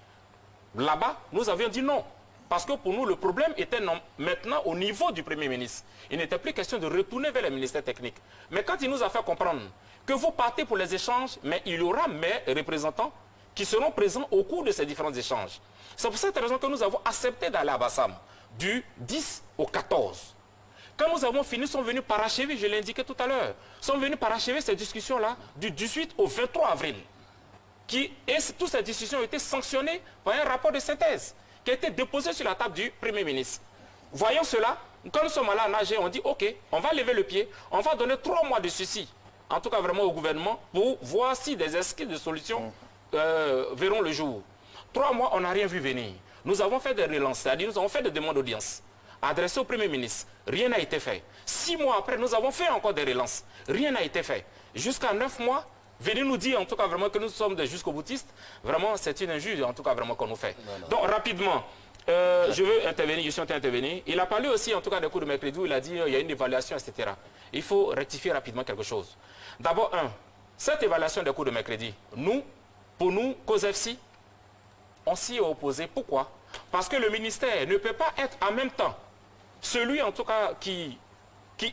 là-bas, nous avions dit non. Parce que pour nous, le problème était maintenant au niveau du Premier ministre. Il n'était plus question de retourner vers les ministères techniques. Mais quand il nous a fait comprendre que vous partez pour les échanges, mais il y aura mes représentants qui seront présents au cours de ces différents échanges. C'est pour cette raison que nous avons accepté d'aller à Bassam du 10 au 14. Quand nous avons fini, nous sommes venus parachever, je l'ai indiqué tout à l'heure, sommes venus parachever ces discussions-là du 18 au 23 avril. Et toutes ces discussions ont été sanctionnées par un rapport de synthèse qui a été déposé sur la table du Premier ministre. Voyons cela, quand nous sommes allés en AG, on dit ok, on va lever le pied, on va donner 3 mois de sursis, en tout cas vraiment au gouvernement, pour voir si des esquisses de solutions verront le jour. 3 mois, on n'a rien vu venir. Nous avons fait des relances, c'est-à-dire nous avons fait des demandes d'audience adressées au Premier ministre. Rien n'a été fait. 6 mois après, nous avons fait encore des relances. Rien n'a été fait. Jusqu'à 9 mois, venez nous dire en tout cas vraiment que nous sommes des jusqu'au boutistes. Vraiment, c'est une injure en tout cas vraiment qu'on nous fait. Donc rapidement, je veux intervenir, je suis en train d'intervenir. Il a parlé aussi en tout cas des cours de mercredi où il a dit qu'il y a une évaluation, etc. Il faut rectifier rapidement quelque chose. D'abord, cette évaluation des cours de mercredi, pour nous, cause FC, on s'y est opposé. Pourquoi? Parce que le ministère ne peut pas être en même temps celui en tout cas qui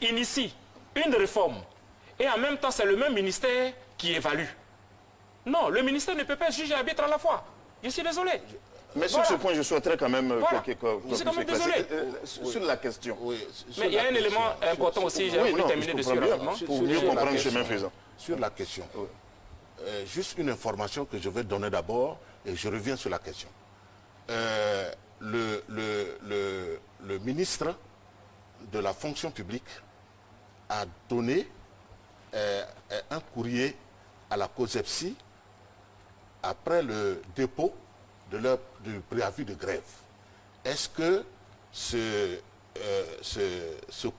initie une réforme et en même temps c'est le même ministère qui évalue. Non, le ministère ne peut pas juger arbitre à la fois. Je suis désolé. Mais sur ce point, je souhaiterais quand même... Je suis quand même désolé. Sur la question. Mais il y a un élément important aussi, j'ai voulu terminer dessus rapidement. Pour mieux comprendre le chemin faisant. Sur la question, juste une information que je vais donner d'abord et je reviens sur la question. Le ministre de la fonction publique a donné un courrier à la COSEPSI après le dépôt du préavis de grève. Est-ce que ce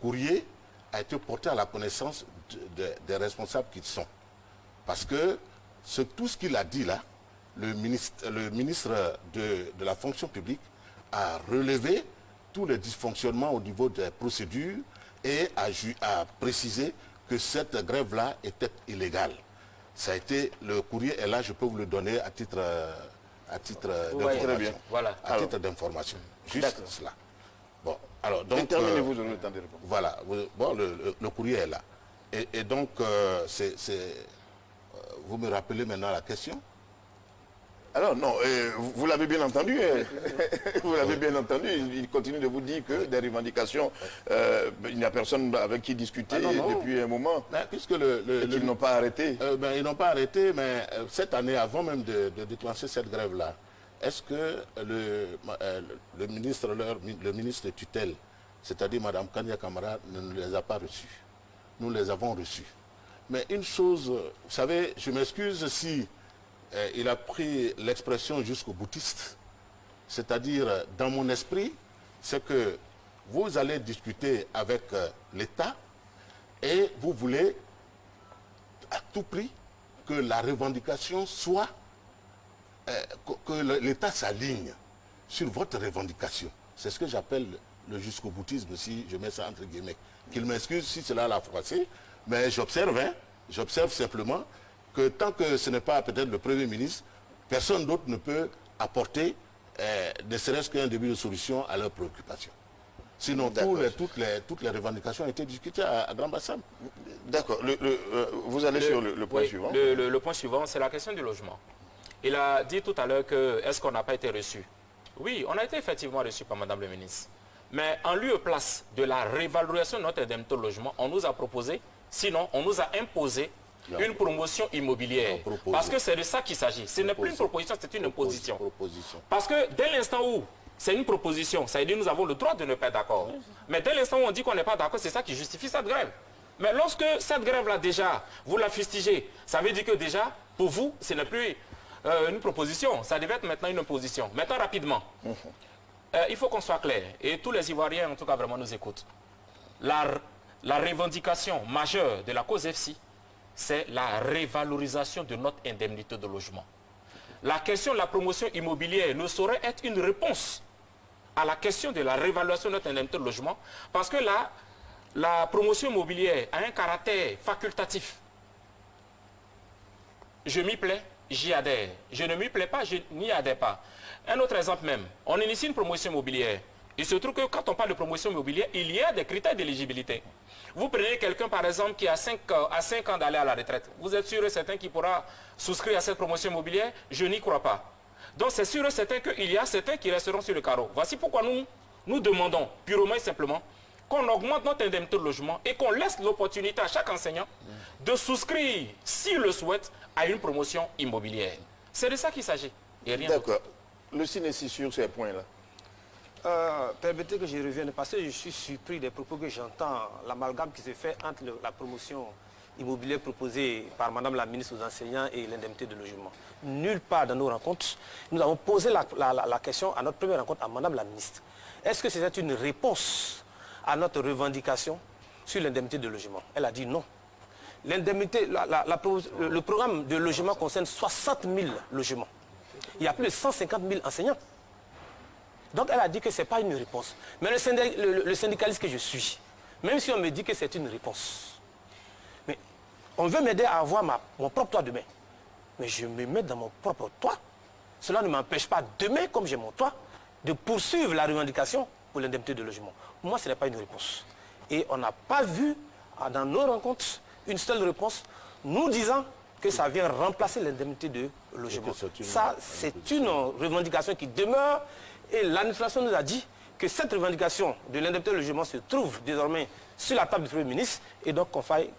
courrier a été porté à la connaissance des responsables qu'ils sont? Parce que tout ce qu'il a dit là, le ministre de la fonction publique a relevé tous les dysfonctionnements au niveau des procédures et a précisé que cette grève-là était illégale. Ça a été, le courrier est là, je peux vous le donner à titre d'information. Voilà. À titre d'information. Juste cela. Bon, alors donc. Terminez-vous, je le temps de répondre. Voilà. Bon, le courrier est là. Et donc, vous me rappelez maintenant la question? Alors non, vous l'avez bien entendu, vous l'avez bien entendu, il continue de vous dire que des revendications, il n'y a personne avec qui discuter depuis un moment, puisque ils n'ont pas arrêté. Ils n'ont pas arrêté, mais cette année, avant même de déclencher cette grève-là, est-ce que le ministre tutelle, c'est-à-dire Mme Kania Kamara, ne les a pas reçus? Nous les avons reçus. Mais une chose, vous savez, je m'excuse si il a pris l'expression jusqu'au boutiste. C'est-à-dire, dans mon esprit, c'est que vous allez discuter avec l'État et vous voulez à tout prix que la revendication soit, que l'État s'aligne sur votre revendication. C'est ce que j'appelle le jusqu'au boutisme, si je mets ça entre guillemets. Qu'il m'excuse si cela l'a froissé, mais j'observe simplement que tant que ce n'est pas peut-être le Premier ministre, personne d'autre ne peut apporter ne serait-ce qu'un début de solution à leurs préoccupations. Sinon, toutes les revendications ont été discutées à Grand Bassam. D'accord. Vous allez sur le point suivant. Le point suivant, c'est la question du logement. Il a dit tout à l'heure que est-ce qu'on n'a pas été reçu? Oui, on a été effectivement reçu par Madame le ministre. Mais en lieu et place de la révalorisation de notre indemnité de logement, on nous a proposé, sinon on nous a imposé une promotion immobilière. Parce que c'est de ça qu'il s'agit. Ce n'est plus une proposition, c'est une imposition. Parce que dès l'instant où c'est une proposition, ça veut dire que nous avons le droit de ne pas être d'accord. Mais dès l'instant où on dit qu'on n'est pas d'accord, c'est ça qui justifie cette grève. Mais lorsque cette grève-là déjà, vous la fustigez, ça veut dire que déjà, pour vous, ce n'est plus une proposition. Ça devait être maintenant une imposition. Maintenant, rapidement. Il faut qu'on soit clair. Et tous les Ivoiriens, en tout cas, vraiment nous écoutent. La revendication majeure de la cause FC, c'est la révalorisation de notre indemnité de logement. La question de la promotion immobilière ne saurait être une réponse à la question de la révalorisation de notre indemnité de logement, parce que la promotion immobilière a un caractère facultatif. Je m'y plais, j'y adhère. Je ne m'y plais pas, je n'y adhère pas. Un autre exemple même, on initie une promotion immobilière. Il se trouve que quand on parle de promotion immobilière, il y a des critères d'éligibilité. Vous prenez quelqu'un, par exemple, qui a 5 ans d'aller à la retraite. Vous êtes sûr et certain qu'il pourra souscrire à cette promotion immobilière? Je n'y crois pas. Donc c'est sûr et certain qu'il y a certains qui resteront sur le carreau. Voici pourquoi nous demandons, purement et simplement, qu'on augmente notre indemnité de logement et qu'on laisse l'opportunité à chaque enseignant de souscrire, s'il le souhaite, à une promotion immobilière. C'est de ça qu'il s'agit. D'accord. Le Sinessi sur ces points-là. Permettez que je revienne parce que je suis surpris des propos que j'entends, l'amalgame qui se fait entre la promotion immobilière proposée par Madame la ministre aux enseignants et l'indemnité de logement. Nulle part dans nos rencontres, nous avons posé la question à notre première rencontre à Madame la ministre. Est-ce que c'était une réponse à notre revendication sur l'indemnité de logement? Elle a dit non. L'indemnité, le programme de logement concerne 60 000 logements. Il y a plus de 150 000 enseignants. Donc elle a dit que ce n'est pas une réponse. Mais le syndicaliste que je suis, même si on me dit que c'est une réponse, mais on veut m'aider à avoir mon propre toit demain. Mais je me mets dans mon propre toit. Cela ne m'empêche pas demain, comme j'ai mon toit, de poursuivre la revendication pour l'indemnité de logement. Pour moi, ce n'est pas une réponse. Et on n'a pas vu dans nos rencontres une seule réponse nous disant que ça vient remplacer l'indemnité de logement. Ça, c'est une revendication qui demeure. Et l'administration nous a dit que cette revendication de l'indemnité de logement se trouve désormais sur la table du Premier ministre et donc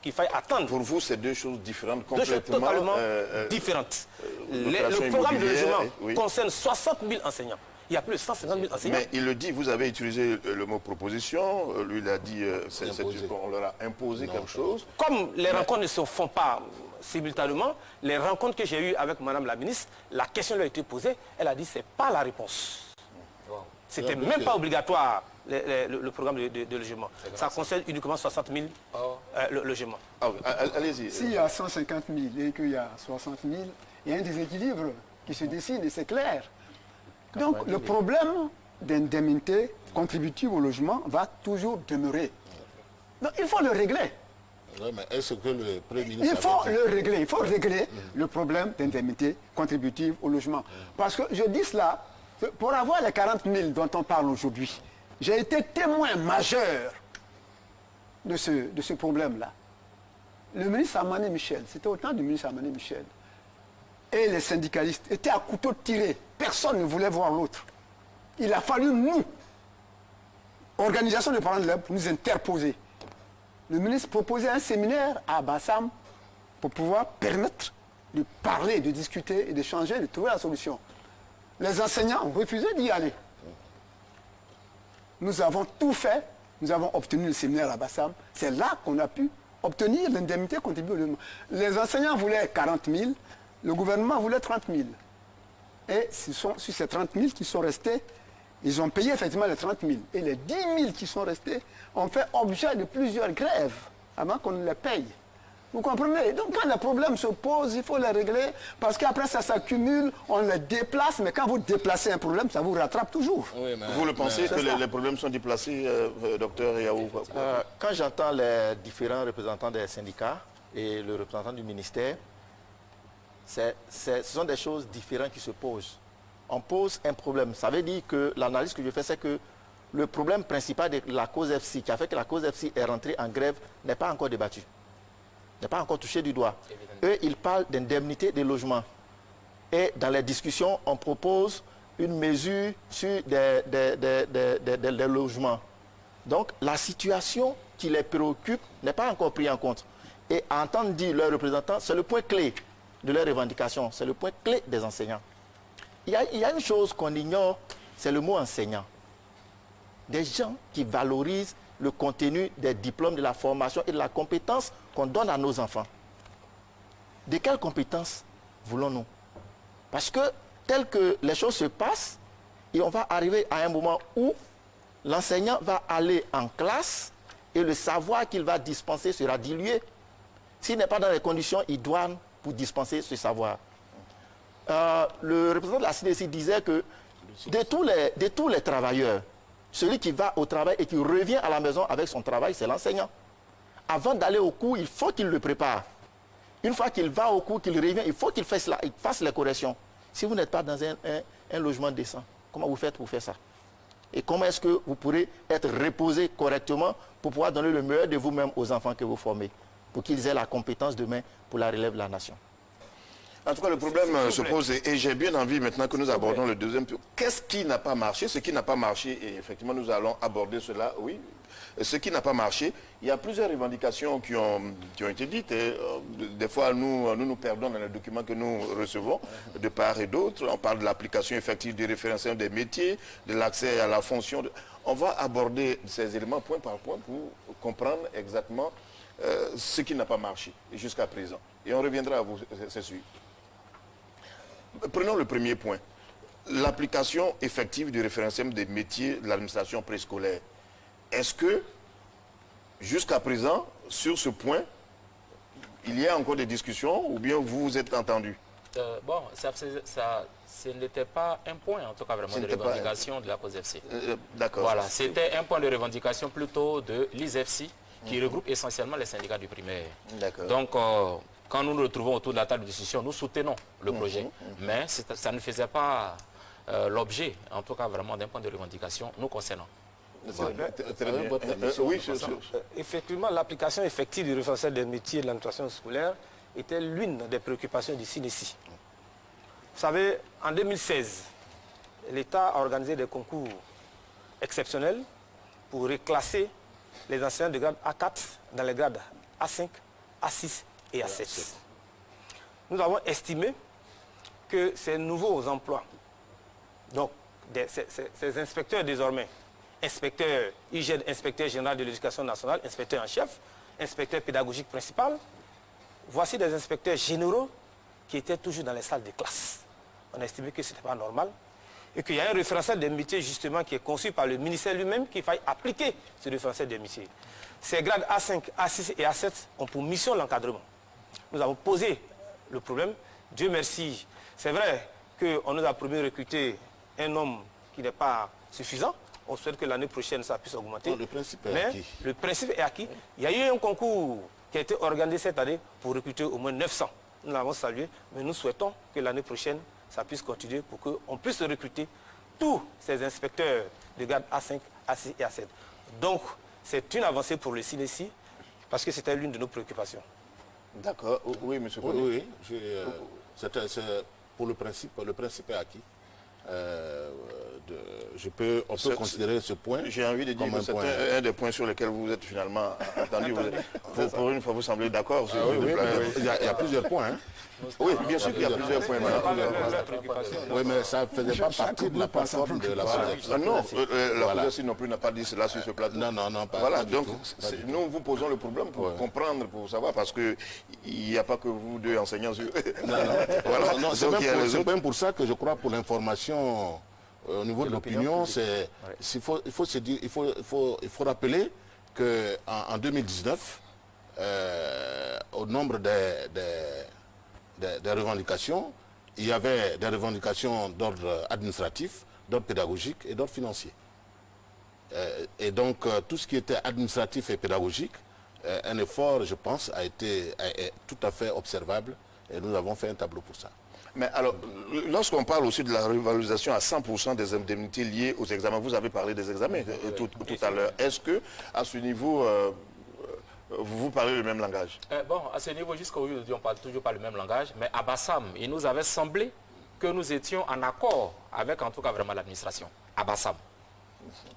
qu'il faille attendre. Pour vous, c'est deux choses différentes, Deux choses complètement totalement différentes. Le programme de logement concerne 60 000 enseignants. Il y a plus de 150 000 enseignants. Mais il le dit, vous avez utilisé le mot proposition, lui il a dit on leur a imposé quelque chose. Comme les rencontres ne se font pas simultanément, les rencontres que j'ai eues avec Madame la ministre, la question lui a été posée, elle a dit c'est pas la réponse. C'était même pas obligatoire le programme de logement. Ça concerne uniquement 60 000 logements. Allez-y. S'il y a 150 000 et qu'il y a 60 000, il y a un déséquilibre qui se dessine et c'est clair. Donc le problème d'indemnité contributive au logement va toujours demeurer. Donc il faut le régler. Oui, mais est-ce que le Premier ministre... Il faut régler le problème d'indemnité contributive au logement. Parce que je dis cela, pour avoir les 40 000 dont on parle aujourd'hui, j'ai été témoin majeur de ce problème-là. Le ministre Amané Michel, c'était au temps du ministre Amané Michel, et les syndicalistes étaient à couteau tiré. Personne ne voulait voir l'autre. Il a fallu nous, organisation de parents d'élèves, nous interposer. Le ministre proposait un séminaire à Bassam pour pouvoir permettre de parler, de discuter et d'échanger, de trouver la solution. Les enseignants ont refusé d'y aller. Nous avons tout fait. Nous avons obtenu le séminaire à Bassam. C'est là qu'on a pu obtenir l'indemnité contributive au logement. Les enseignants voulaient 40 000, le gouvernement voulait 30 000. Et sur ces 30 000 qui sont restés, ils ont payé effectivement les 30 000. Et les 10 000 qui sont restés ont fait objet de plusieurs grèves avant qu'on les paye. Vous comprenez? Donc quand les problèmes se posent, il faut les régler, parce qu'après ça s'accumule, on les déplace, mais quand vous déplacez un problème, ça vous rattrape toujours. Oui, vous le pensez que les problèmes sont déplacés, docteur Yaou? Quand j'entends les différents représentants des syndicats et le représentant du ministère, ce sont des choses différentes qui se posent. On pose un problème. Ça veut dire que l'analyse que je fais, c'est que le problème principal de la cause FC, qui a fait que la cause FC est rentrée en grève, n'est pas encore débattu. N'est pas encore touché du doigt. Eux, ils parlent d'indemnité des logements. Et dans les discussions, on propose une mesure sur des logements. Donc, la situation qui les préoccupe n'est pas encore prise en compte. Et à entendre dire leurs représentants, c'est le point clé de leurs revendications, c'est le point clé des enseignants. Il y a une chose qu'on ignore, c'est le mot enseignant. Des gens qui valorisent le contenu des diplômes, de la formation et de la compétence qu'on donne à nos enfants. De quelles compétences voulons-nous? Parce que tel que les choses se passent, et on va arriver à un moment où l'enseignant va aller en classe et le savoir qu'il va dispenser sera dilué. S'il n'est pas dans les conditions idoines pour dispenser ce savoir. Le représentant de la CDC disait que de tous les travailleurs, celui qui va au travail et qui revient à la maison avec son travail, c'est l'enseignant. Avant d'aller au cours, il faut qu'il le prépare. Une fois qu'il va au cours, qu'il revient, il faut qu'il fasse les corrections. Si vous n'êtes pas dans un logement décent, comment vous faites pour faire ça? Et comment est-ce que vous pourrez être reposé correctement pour pouvoir donner le meilleur de vous-même aux enfants que vous formez, pour qu'ils aient la compétence demain pour la relève de la nation? En tout cas, le problème se pose et j'ai bien envie maintenant que nous abordons le deuxième tour. Qu'est-ce qui n'a pas marché? Ce qui n'a pas marché, et effectivement nous allons aborder cela, oui. Ce qui n'a pas marché, il y a plusieurs revendications qui ont été dites. Et, des fois, nous perdons dans les documents que nous recevons de part et d'autre. On parle de l'application effective du référentiel des métiers, de l'accès à la fonction. On va aborder ces éléments point par point pour comprendre exactement ce qui n'a pas marché jusqu'à présent. Et on reviendra à vous, c'est sûr. Prenons le premier point. L'application effective du référentiel des métiers de l'administration préscolaire. Est-ce que, jusqu'à présent, sur ce point, il y a encore des discussions ou bien vous vous êtes entendu? Bon, ce n'était pas un point, en tout cas, vraiment, de revendication de la cause FC. D'accord. Voilà, c'était un point de revendication plutôt de l'ISFC, qui regroupe essentiellement les syndicats du primaire. D'accord. Donc, quand nous nous retrouvons autour de la table de discussion, nous soutenons le projet, mais ça ne faisait pas l'objet, en tout cas, vraiment, d'un point de revendication nous concernant. Oui, effectivement, l'application effective du référentiel des métiers de l'administration scolaire était l'une des préoccupations du CINESI. Vous savez, en 2016, l'État a organisé des concours exceptionnelle pour reclasser les enseignants de grade A4 dans les grades A5, A6 et A7. Nous avons estimé que ces nouveaux emplois, donc ces inspecteurs désormais, inspecteur hygiène, inspecteur général de l'éducation nationale, inspecteur en chef, inspecteur pédagogique principal, voici des inspecteurs généraux qui étaient toujours dans les salles de classe. On a estimé que ce n'était pas normal et qu'il y a un référentiel des métiers justement qui est conçu par le ministère lui-même qu'il faille appliquer ce référentiel des métiers. Ces grades A5, A6 et A7 ont pour mission l'encadrement. Nous avons posé le problème. Dieu merci. C'est vrai qu'on nous a promis de recruter un homme qui n'est pas suffisant. On souhaite que l'année prochaine, ça puisse augmenter. Non, le principe est Mais acquis. le principe est acquis. Il y a eu un concours qui a été organisé cette année pour recruter au moins 900. Nous l'avons salué, mais nous souhaitons que l'année prochaine, ça puisse continuer pour qu'on puisse recruter tous ces inspecteurs de garde A5, A6 et A7. Donc, c'est une avancée pour le CINESI parce que c'était l'une de nos préoccupations. D'accord. Oui, monsieur Oui, Kone. oui, pour le principe est acquis. On peut considérer ce point. J'ai envie de dire comme que c'est point. un des points sur lesquels vous êtes finalement entendu. Pour une fois, vous semblez d'accord. Il y a plusieurs points. Hein. Oui, bien sûr qu'il y a plusieurs points. Oui, mais ça ne faisait pas partie de la plateforme de la Ah non, la Cour non plus n'a pas dit cela sur ce plateau. Non, pas Voilà, du donc tout, pas du tout. nous vous posons le problème pour comprendre, pour savoir, parce qu'il n'y a pas que vous deux enseignants sur... Voilà, Non, c'est donc il y a les même, autres. même pour ça que je crois, pour l'information au niveau de l'opinion, il faut rappeler qu'en 2019, au nombre des revendications, il y avait des revendications d'ordre administratif, d'ordre pédagogique et d'ordre financier. Et donc, tout ce qui était administratif et pédagogique, un effort, je pense, est tout à fait observable et nous avons fait un tableau pour ça. Mais alors, lorsqu'on parle aussi de la revalorisation à 100% des indemnités liées aux examens, vous avez parlé des examens tout à l'heure. Est-ce que à ce niveau, vous parlez le même langage? Bon, à ce niveau, jusqu'à aujourd'hui, on ne parle toujours pas le même langage, mais à Bassam, il nous avait semblé que nous étions en accord avec, en tout cas, vraiment l'administration, à Bassam.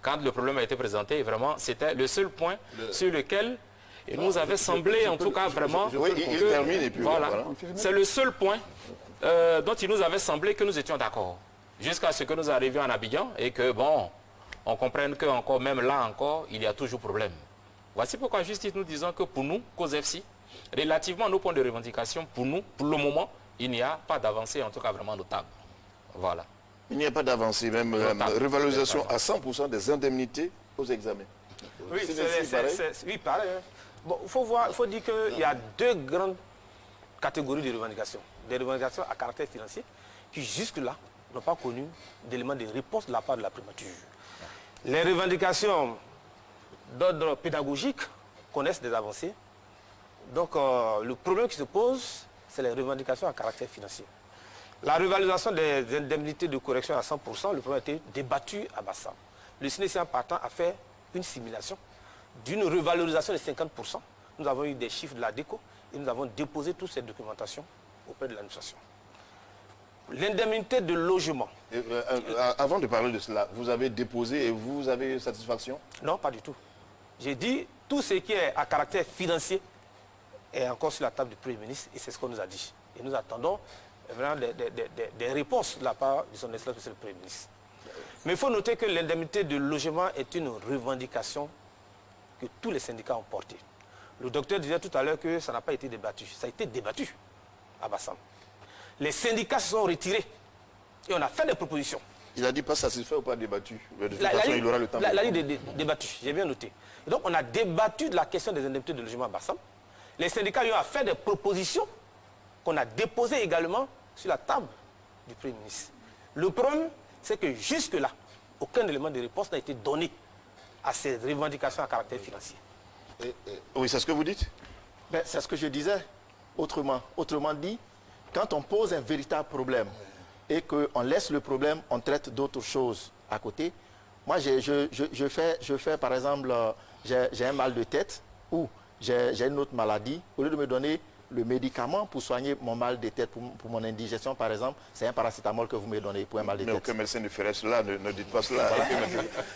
Quand le problème a été présenté, vraiment, c'était le seul point sur lequel il nous avait semblé, en tout cas, vraiment... Oui, il termine et puis voilà. voilà. C'est le seul point dont il nous avait semblé que nous étions d'accord. Jusqu'à ce que nous arrivions en Abidjan et que, bon, on comprenne que encore, même là encore, il y a toujours problème. Voici pourquoi, justice, nous disons que pour nous, COSEFSI, relativement à nos points de revendication, pour nous, pour le moment, il n'y a pas d'avancée, en tout cas, vraiment notable. Voilà. Il n'y a pas d'avancée, même revalorisation à 100% des indemnités aux examens. Oui, c'est pareil. Hein. Bon, il faut dire qu'il y a deux grandes catégories de revendications. Des revendications à caractère financier qui jusque-là n'ont pas connu d'éléments de réponse de la part de la primature. Les revendications d'ordre pédagogique connaissent des avancées. Donc le problème qui se pose, c'est les revendications à caractère financier. La revalorisation des indemnités de correction à 100%, le problème a été débattu à Bassam. Le CNESI en partant a fait une simulation d'une revalorisation de 50%. Nous avons eu des chiffres de la DECO et nous avons déposé toute cette documentation auprès de l'administration. L'indemnité de logement. Avant de parler de cela, vous avez déposé et vous avez satisfaction? Non, pas du tout. J'ai dit tout ce qui est à caractère financier est encore sur la table du Premier ministre et c'est ce qu'on nous a dit. Et nous attendons vraiment des réponses de la part de son Excellence, Monsieur le Premier ministre. Mais il faut noter que l'indemnité de logement est une revendication que tous les syndicats ont portée. Le docteur disait tout à l'heure que ça n'a pas été débattu. Ça a été débattu à Bassam. Les syndicats se sont retirés et on a fait des propositions. Il a dit pas satisfait ou pas débattu. De toute façon, il aura le temps. La ligne débattue, j'ai bien noté. Et donc on a débattu de la question des indemnités de logement à Bassam. Les syndicats lui ont fait des propositions qu'on a déposées également sur la table du Premier ministre. Le problème, c'est que jusque-là, aucun élément de réponse n'a été donné à ces revendications à caractère financier. Oui, c'est ce que vous dites? Ben, c'est ce que je disais. Autrement dit, quand on pose un véritable problème et qu'on laisse le problème, on traite d'autres choses à côté. Moi, je fais par exemple, j'ai un mal de tête ou j'ai une autre maladie. Au lieu de me donner le médicament pour soigner mon mal de tête, pour mon indigestion par exemple, c'est un paracétamol que vous me donnez pour un mal de tête. Mais aucun médecin ne ferait cela, ne dites pas cela.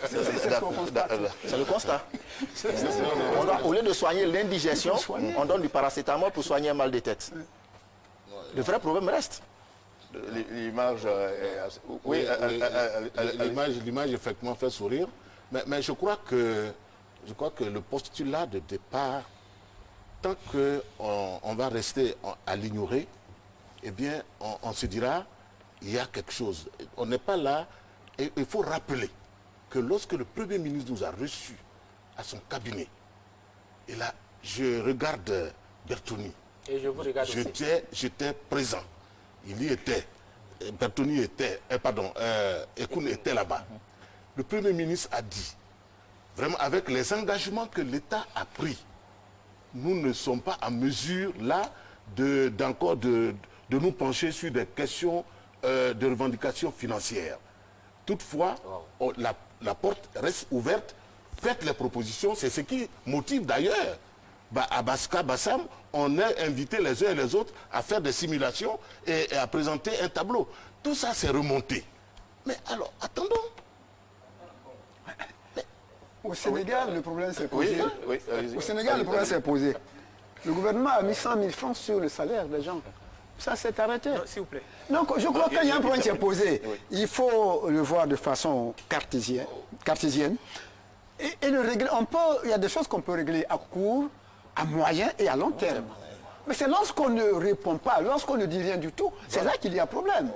C'est le constat. Au lieu de soigner l'indigestion, on donne du paracétamol pour soigner un mal de tête. Le vrai problème reste. L'image l'image effectivement fait sourire, mais je crois que le postulat de départ, tant qu'on va rester à l'ignorer, eh bien on se dira il y a quelque chose. On n'est pas là, et il faut rappeler que lorsque le Premier ministre nous a reçus à son cabinet, et là je regarde Bertoni, Et je vous regarde aussi. j'étais présent. Il y était. Bertoni était, Ekoun était là-bas. Le Premier ministre a dit, vraiment avec les engagements que l'État a pris, nous ne sommes pas en mesure là de nous pencher sur des questions de revendications financières. Toutefois, la porte reste ouverte, faites les propositions, c'est ce qui motive d'ailleurs. À Baska, Bassam, on a invité les uns et les autres à faire des simulations et à présenter un tableau. Tout ça, c'est remonté. Mais alors, attendons. Au Sénégal, le problème s'est posé. Oui, Au Sénégal, le problème s'est posé. Le gouvernement a mis 100 000 francs sur le salaire des gens. Ça s'est arrêté. S'il vous plaît. Donc, je crois qu'il y a un problème qui s'est posé. Il faut le voir de façon cartésienne. Et le régler. Il y a des choses qu'on peut régler à court, à moyen et à long terme. Mais c'est lorsqu'on ne répond pas, lorsqu'on ne dit rien du tout, c'est là qu'il y a problème.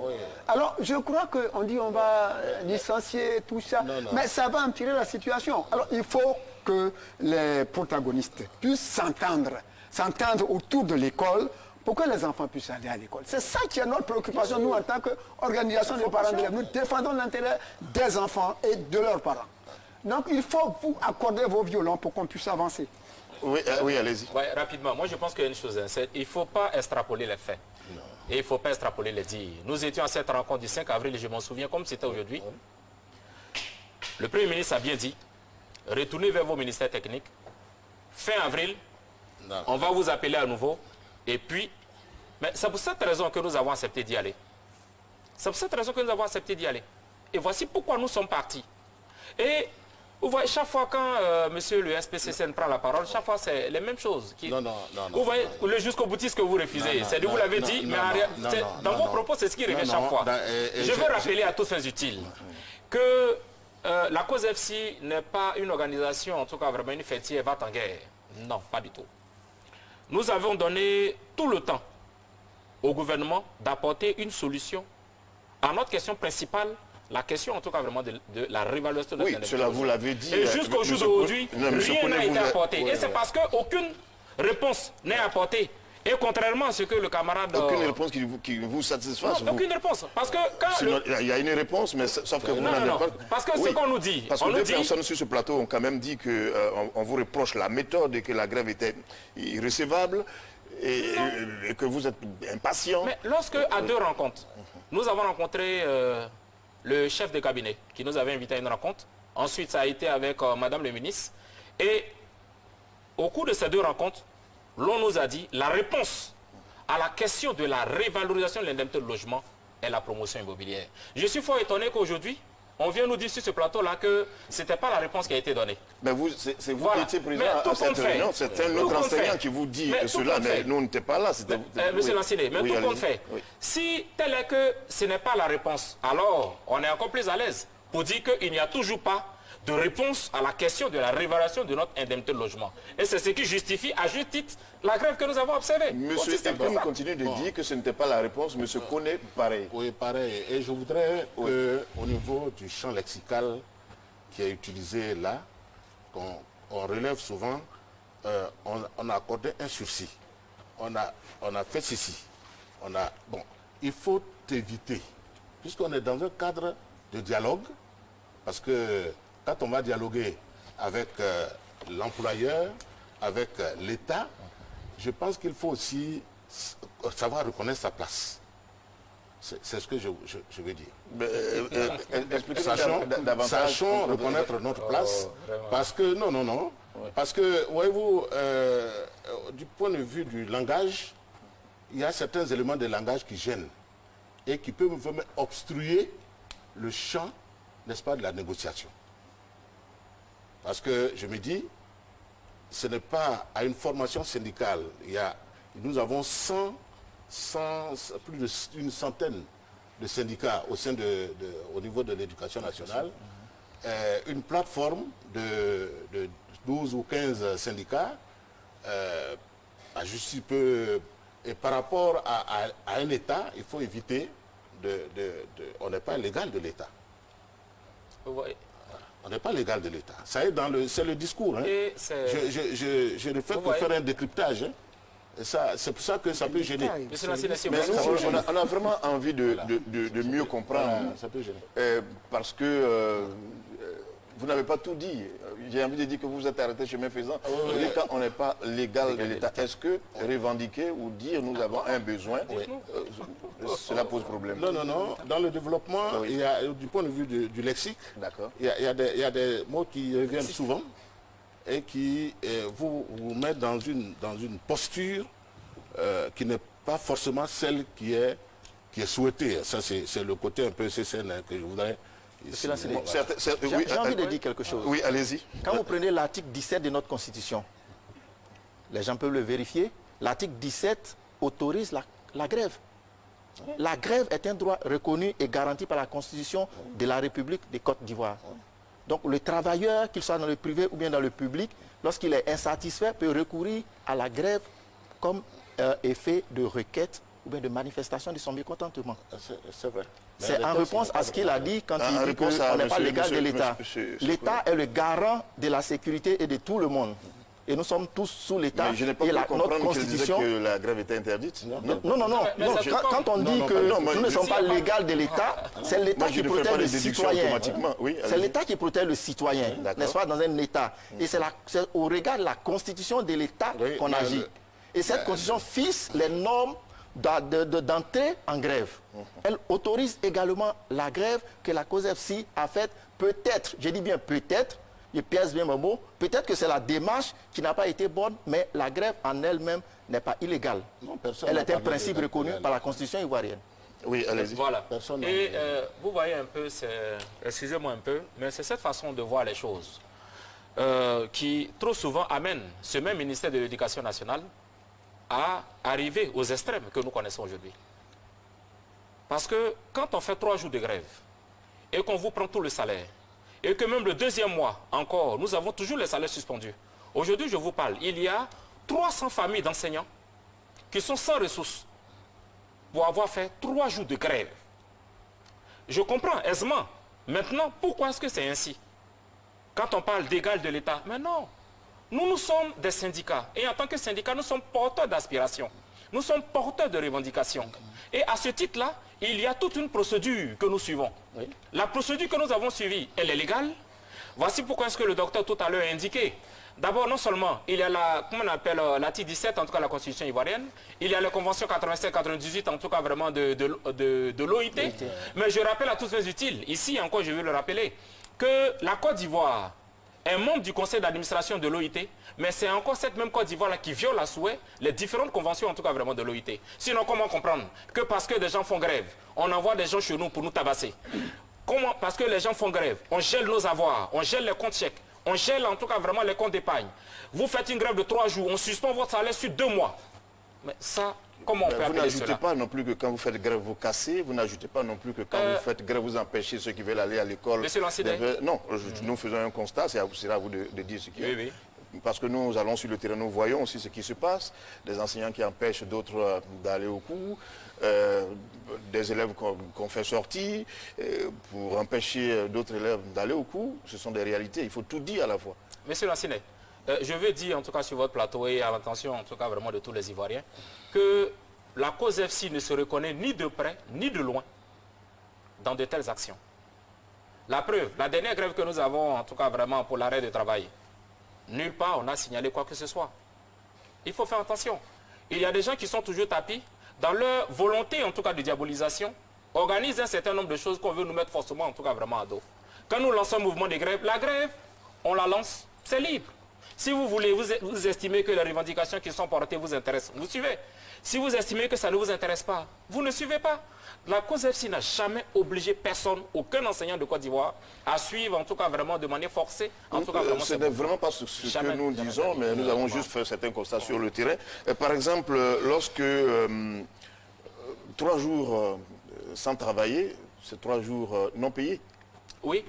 Alors, je crois qu'on dit on va licencier tout ça, mais ça va empirer la situation. Alors, il faut que les protagonistes puissent s'entendre autour de l'école pour que les enfants puissent aller à l'école. C'est ça qui est notre préoccupation, nous, en tant qu'organisation des parents d'élèves. Nous défendons l'intérêt des enfants et de leurs parents. Donc, il faut vous accorder vos violons pour qu'on puisse avancer. Oui, allez-y. Ouais, rapidement, moi je pense qu'il y a une chose, il ne faut pas extrapoler les faits. Et il ne faut pas extrapoler les dires. Nous étions à cette rencontre du 5 avril, et je m'en souviens comme c'était aujourd'hui. Le Premier ministre a bien dit, retournez vers vos ministères techniques. Fin avril, on va vous appeler à nouveau. Et puis, mais c'est pour cette raison que nous avons accepté d'y aller. C'est pour cette raison que nous avons accepté d'y aller. Et voici pourquoi nous sommes partis. Et vous voyez, chaque fois quand monsieur le SPCCN prend la parole, chaque fois c'est les mêmes choses. Non. Vous voyez, le jusqu'au boutiste que vous refusez, c'est de vous l'avez dit, mais dans vos propos, c'est ce qui revient chaque fois. Je veux rappeler à tous fins utiles que la cause FC n'est pas une organisation, en tout cas vraiment une fêtière va en guerre. Non, pas du tout. Nous avons donné tout le temps au gouvernement d'apporter une solution à notre question principale, la question en tout cas vraiment de la réévaluation de Oui, cela vous l'avez dit. Et jusqu'au jour d'aujourd'hui, rien n'a été apporté. Et c'est parce qu'aucune réponse n'est apportée. Et contrairement à ce que le camarade... Aucune réponse qui vous satisfasse. Non, aucune réponse. Parce que quand... Il y a une réponce, mais sauf que vous n'avez pas... Parce que ce qu'on nous dit... Parce que deux personnes sur ce plateau ont quand même dit qu'on vous reproche la méthode et que la grève était irrécevable et que vous êtes impatient. Mais lorsque, à deux rencontres, nous avons rencontré le chef de cabinet qui nous avait invité à une rencontre. Ensuite, ça a été avec Madame le ministre. Et au cours de ces deux rencontres, l'on nous a dit la réponse à la question de la révalorisation de l'indemnité de logement est la promotion immobilière. Je suis fort étonné qu'aujourd'hui, on vient nous dire sur ce plateau-là que ce n'était pas la réponse qui a été donnée. Mais c'est vous qui étiez présent à cette réunion. C'est un autre enseignant qui vous dit cela, mais nous n'étions pas là. Monsieur Lanciné, mais tout compte fait. Si tel est que ce n'est pas la réponse, alors on est encore plus à l'aise pour dire qu'il n'y a toujours pas de réponse à la question de la révalorisation de notre indemnité de logement. Et c'est ce qui justifie, à juste titre, la grève que nous avons observée. Monsieur Ekoun continue de dire que ce n'était pas la réponse. Monsieur Koné, pareil. Oui, pareil. Et je voudrais qu'au niveau du champ lexical qui est utilisé là, on relève souvent, on a accordé un sursis. On a fait ceci. Bon, il faut éviter, puisqu'on est dans un cadre de dialogue, parce que quand on va dialoguer avec l'employeur, avec l'État, je pense qu'il faut aussi savoir reconnaître sa place. C'est ce que je veux dire. Sachons reconnaître notre place, parce que, parce que, voyez-vous, du point de vue du langage, il y a certains éléments de langage qui gênent et qui peuvent même obstruer le champ, n'est-ce pas, de la négociation. Parce que je me dis, ce n'est pas à une formation syndicale. Nous avons plus d'une centaine de syndicats au niveau de l'éducation nationale. Une plateforme de 12 ou 15 syndicats juste peu. Et par rapport à un État, il faut éviter on n'est pas légal de l'État. Oui. On n'est pas légal de l'État. Ça est c'est le discours. Hein. Je ne fais que faire un décryptage. Hein. C'est pour ça que ça peut gêner. Mais on a vraiment envie de mieux comprendre. Ça peut gêner. Parce que vous n'avez pas tout dit. J'ai envie de dire que vous êtes arrêté chemin faisant. Quand on n'est pas légal de l'État, est-ce que revendiquer ou dire nous avons un besoin, cela pose problème? Non. Dans le développement, il y a, du point de vue du lexique, il y a des mots qui reviennent souvent et qui vous mettent dans une posture qui n'est pas forcément celle qui est souhaitée. Ça, c'est le côté un peu CCN que je voudrais... J'ai envie de dire quelque chose. Oui, allez-y. Quand vous prenez l'article 17 de notre Constitution, les gens peuvent le vérifier, l'article 17 autorise la grève. La grève est un droit reconnu et garanti par la Constitution de la République de Côte d'Ivoire. Donc le travailleur, qu'il soit dans le privé ou bien dans le public, lorsqu'il est insatisfait, peut recourir à la grève comme effet de requête ou bien de manifestation de son mécontentement. C'est vrai. C'est en réponse à ce qu'il a dit quand il dit qu'on n'est pas légal de l'État. L'État est le garant de la sécurité et de tout le monde. Et nous sommes tous sous l'État. Mais je n'ai pas pu comprendre qu'il disait que la grève était interdite. Non. Quand on dit que nous ne sommes pas légal de l'État, c'est l'État qui protège le citoyen. C'est l'État qui protège le citoyen, n'est-ce pas, dans un État. Et c'est au regard de la Constitution de l'État qu'on agit. Et cette Constitution fixe les normes d'entrée en grève. Elle autorise également la grève que la COSEFSI a faite, peut-être, je dis bien peut-être, je pèse bien mon mot, peut-être que c'est la démarche qui n'a pas été bonne, mais la grève en elle-même n'est pas illégale. Elle est un principe reconnu par la Constitution ivoirienne. Oui, allez-y. Voilà. Et vous voyez un peu, excusez-moi un peu, mais c'est cette façon de voir les choses qui trop souvent amène ce même ministère de l'Éducation nationale à arriver aux extrêmes que nous connaissons aujourd'hui. Parce que quand on fait 3 jours de grève et qu'on vous prend tout le salaire, et que même le 2e mois encore, nous avons toujours les salaires suspendus. Aujourd'hui, je vous parle, il y a 300 familles d'enseignants qui sont sans ressources pour avoir fait 3 jours de grève. Je comprends aisément. Maintenant, pourquoi est-ce que c'est ainsi? Quand on parle d'égal de l'État, mais non. Nous sommes des syndicats. Et en tant que syndicats, nous sommes porteurs d'aspiration. Nous sommes porteurs de revendications. Et à ce titre-là, il y a toute une procédure que nous suivons. Oui. La procédure que nous avons suivie, elle est légale. Voici pourquoi est-ce que le docteur tout à l'heure a indiqué. D'abord, non seulement, il y a l'article 17, en tout cas la Constitution ivoirienne, il y a la Convention 87-98, en tout cas vraiment de l'OIT. Mais je rappelle à tous les utiles, ici encore je veux le rappeler, que la Côte d'Ivoire est membre du conseil d'administration de l'OIT, mais c'est encore cette même Côte d'Ivoire qui viole à souhait les différentes conventions, en tout cas vraiment de l'OIT. Sinon, comment comprendre que parce que des gens font grève, on envoie des gens chez nous pour nous tabasser? Comment? Parce que les gens font grève, on gèle nos avoirs, on gèle les comptes chèques, on gèle en tout cas vraiment les comptes d'épargne. Vous faites une grève de 3 jours, on suspend votre salaire sur 2 mois. Mais ça, comment on peut appeler cela? Vous n'ajoutez pas non plus que quand vous faites grève, vous cassez. Vous n'ajoutez pas non plus que quand vous faites grève, vous empêchez ceux qui veulent aller à l'école. Monsieur Lancidé. Non, nous faisons un constat, c'est à vous de dire ce qui est. Oui. Parce que nous allons sur le terrain, nous voyons aussi ce qui se passe. Des enseignants qui empêchent d'autres d'aller au cours, des élèves qu'on fait sortir pour empêcher d'autres élèves d'aller au cours. Ce sont des réalités, il faut tout dire à la fois. Monsieur Lancidé, je veux dire en tout cas sur votre plateau et à l'attention en tout cas vraiment de tous les Ivoiriens que la COSEFSI ne se reconnaît ni de près ni de loin dans de telles actions. La preuve, la dernière grève que nous avons en tout cas vraiment pour l'arrêt de travail, nulle part on a signalé quoi que ce soit. Il faut faire attention. Il y a des gens qui sont toujours tapis dans leur volonté en tout cas de diabolisation, organisent un certain nombre de choses qu'on veut nous mettre forcément en tout cas vraiment à dos. Quand nous lançons un mouvement de grève, la grève, on la lance, c'est libre. Si vous voulez, vous estimez que les revendications qui sont portées vous intéressent, vous suivez. Si vous estimez que ça ne vous intéresse pas, vous ne suivez pas. La COSEFSI n'a jamais obligé personne, aucun enseignant de Côte d'Ivoire, à suivre, en tout cas vraiment de manière forcée. En tout cas, vraiment, ce n'est vraiment pas ce que nous disons, mais nous avons juste fait certains constats sur le terrain. Par exemple, lorsque 3 jours sans travailler, c'est 3 jours non payés. Oui,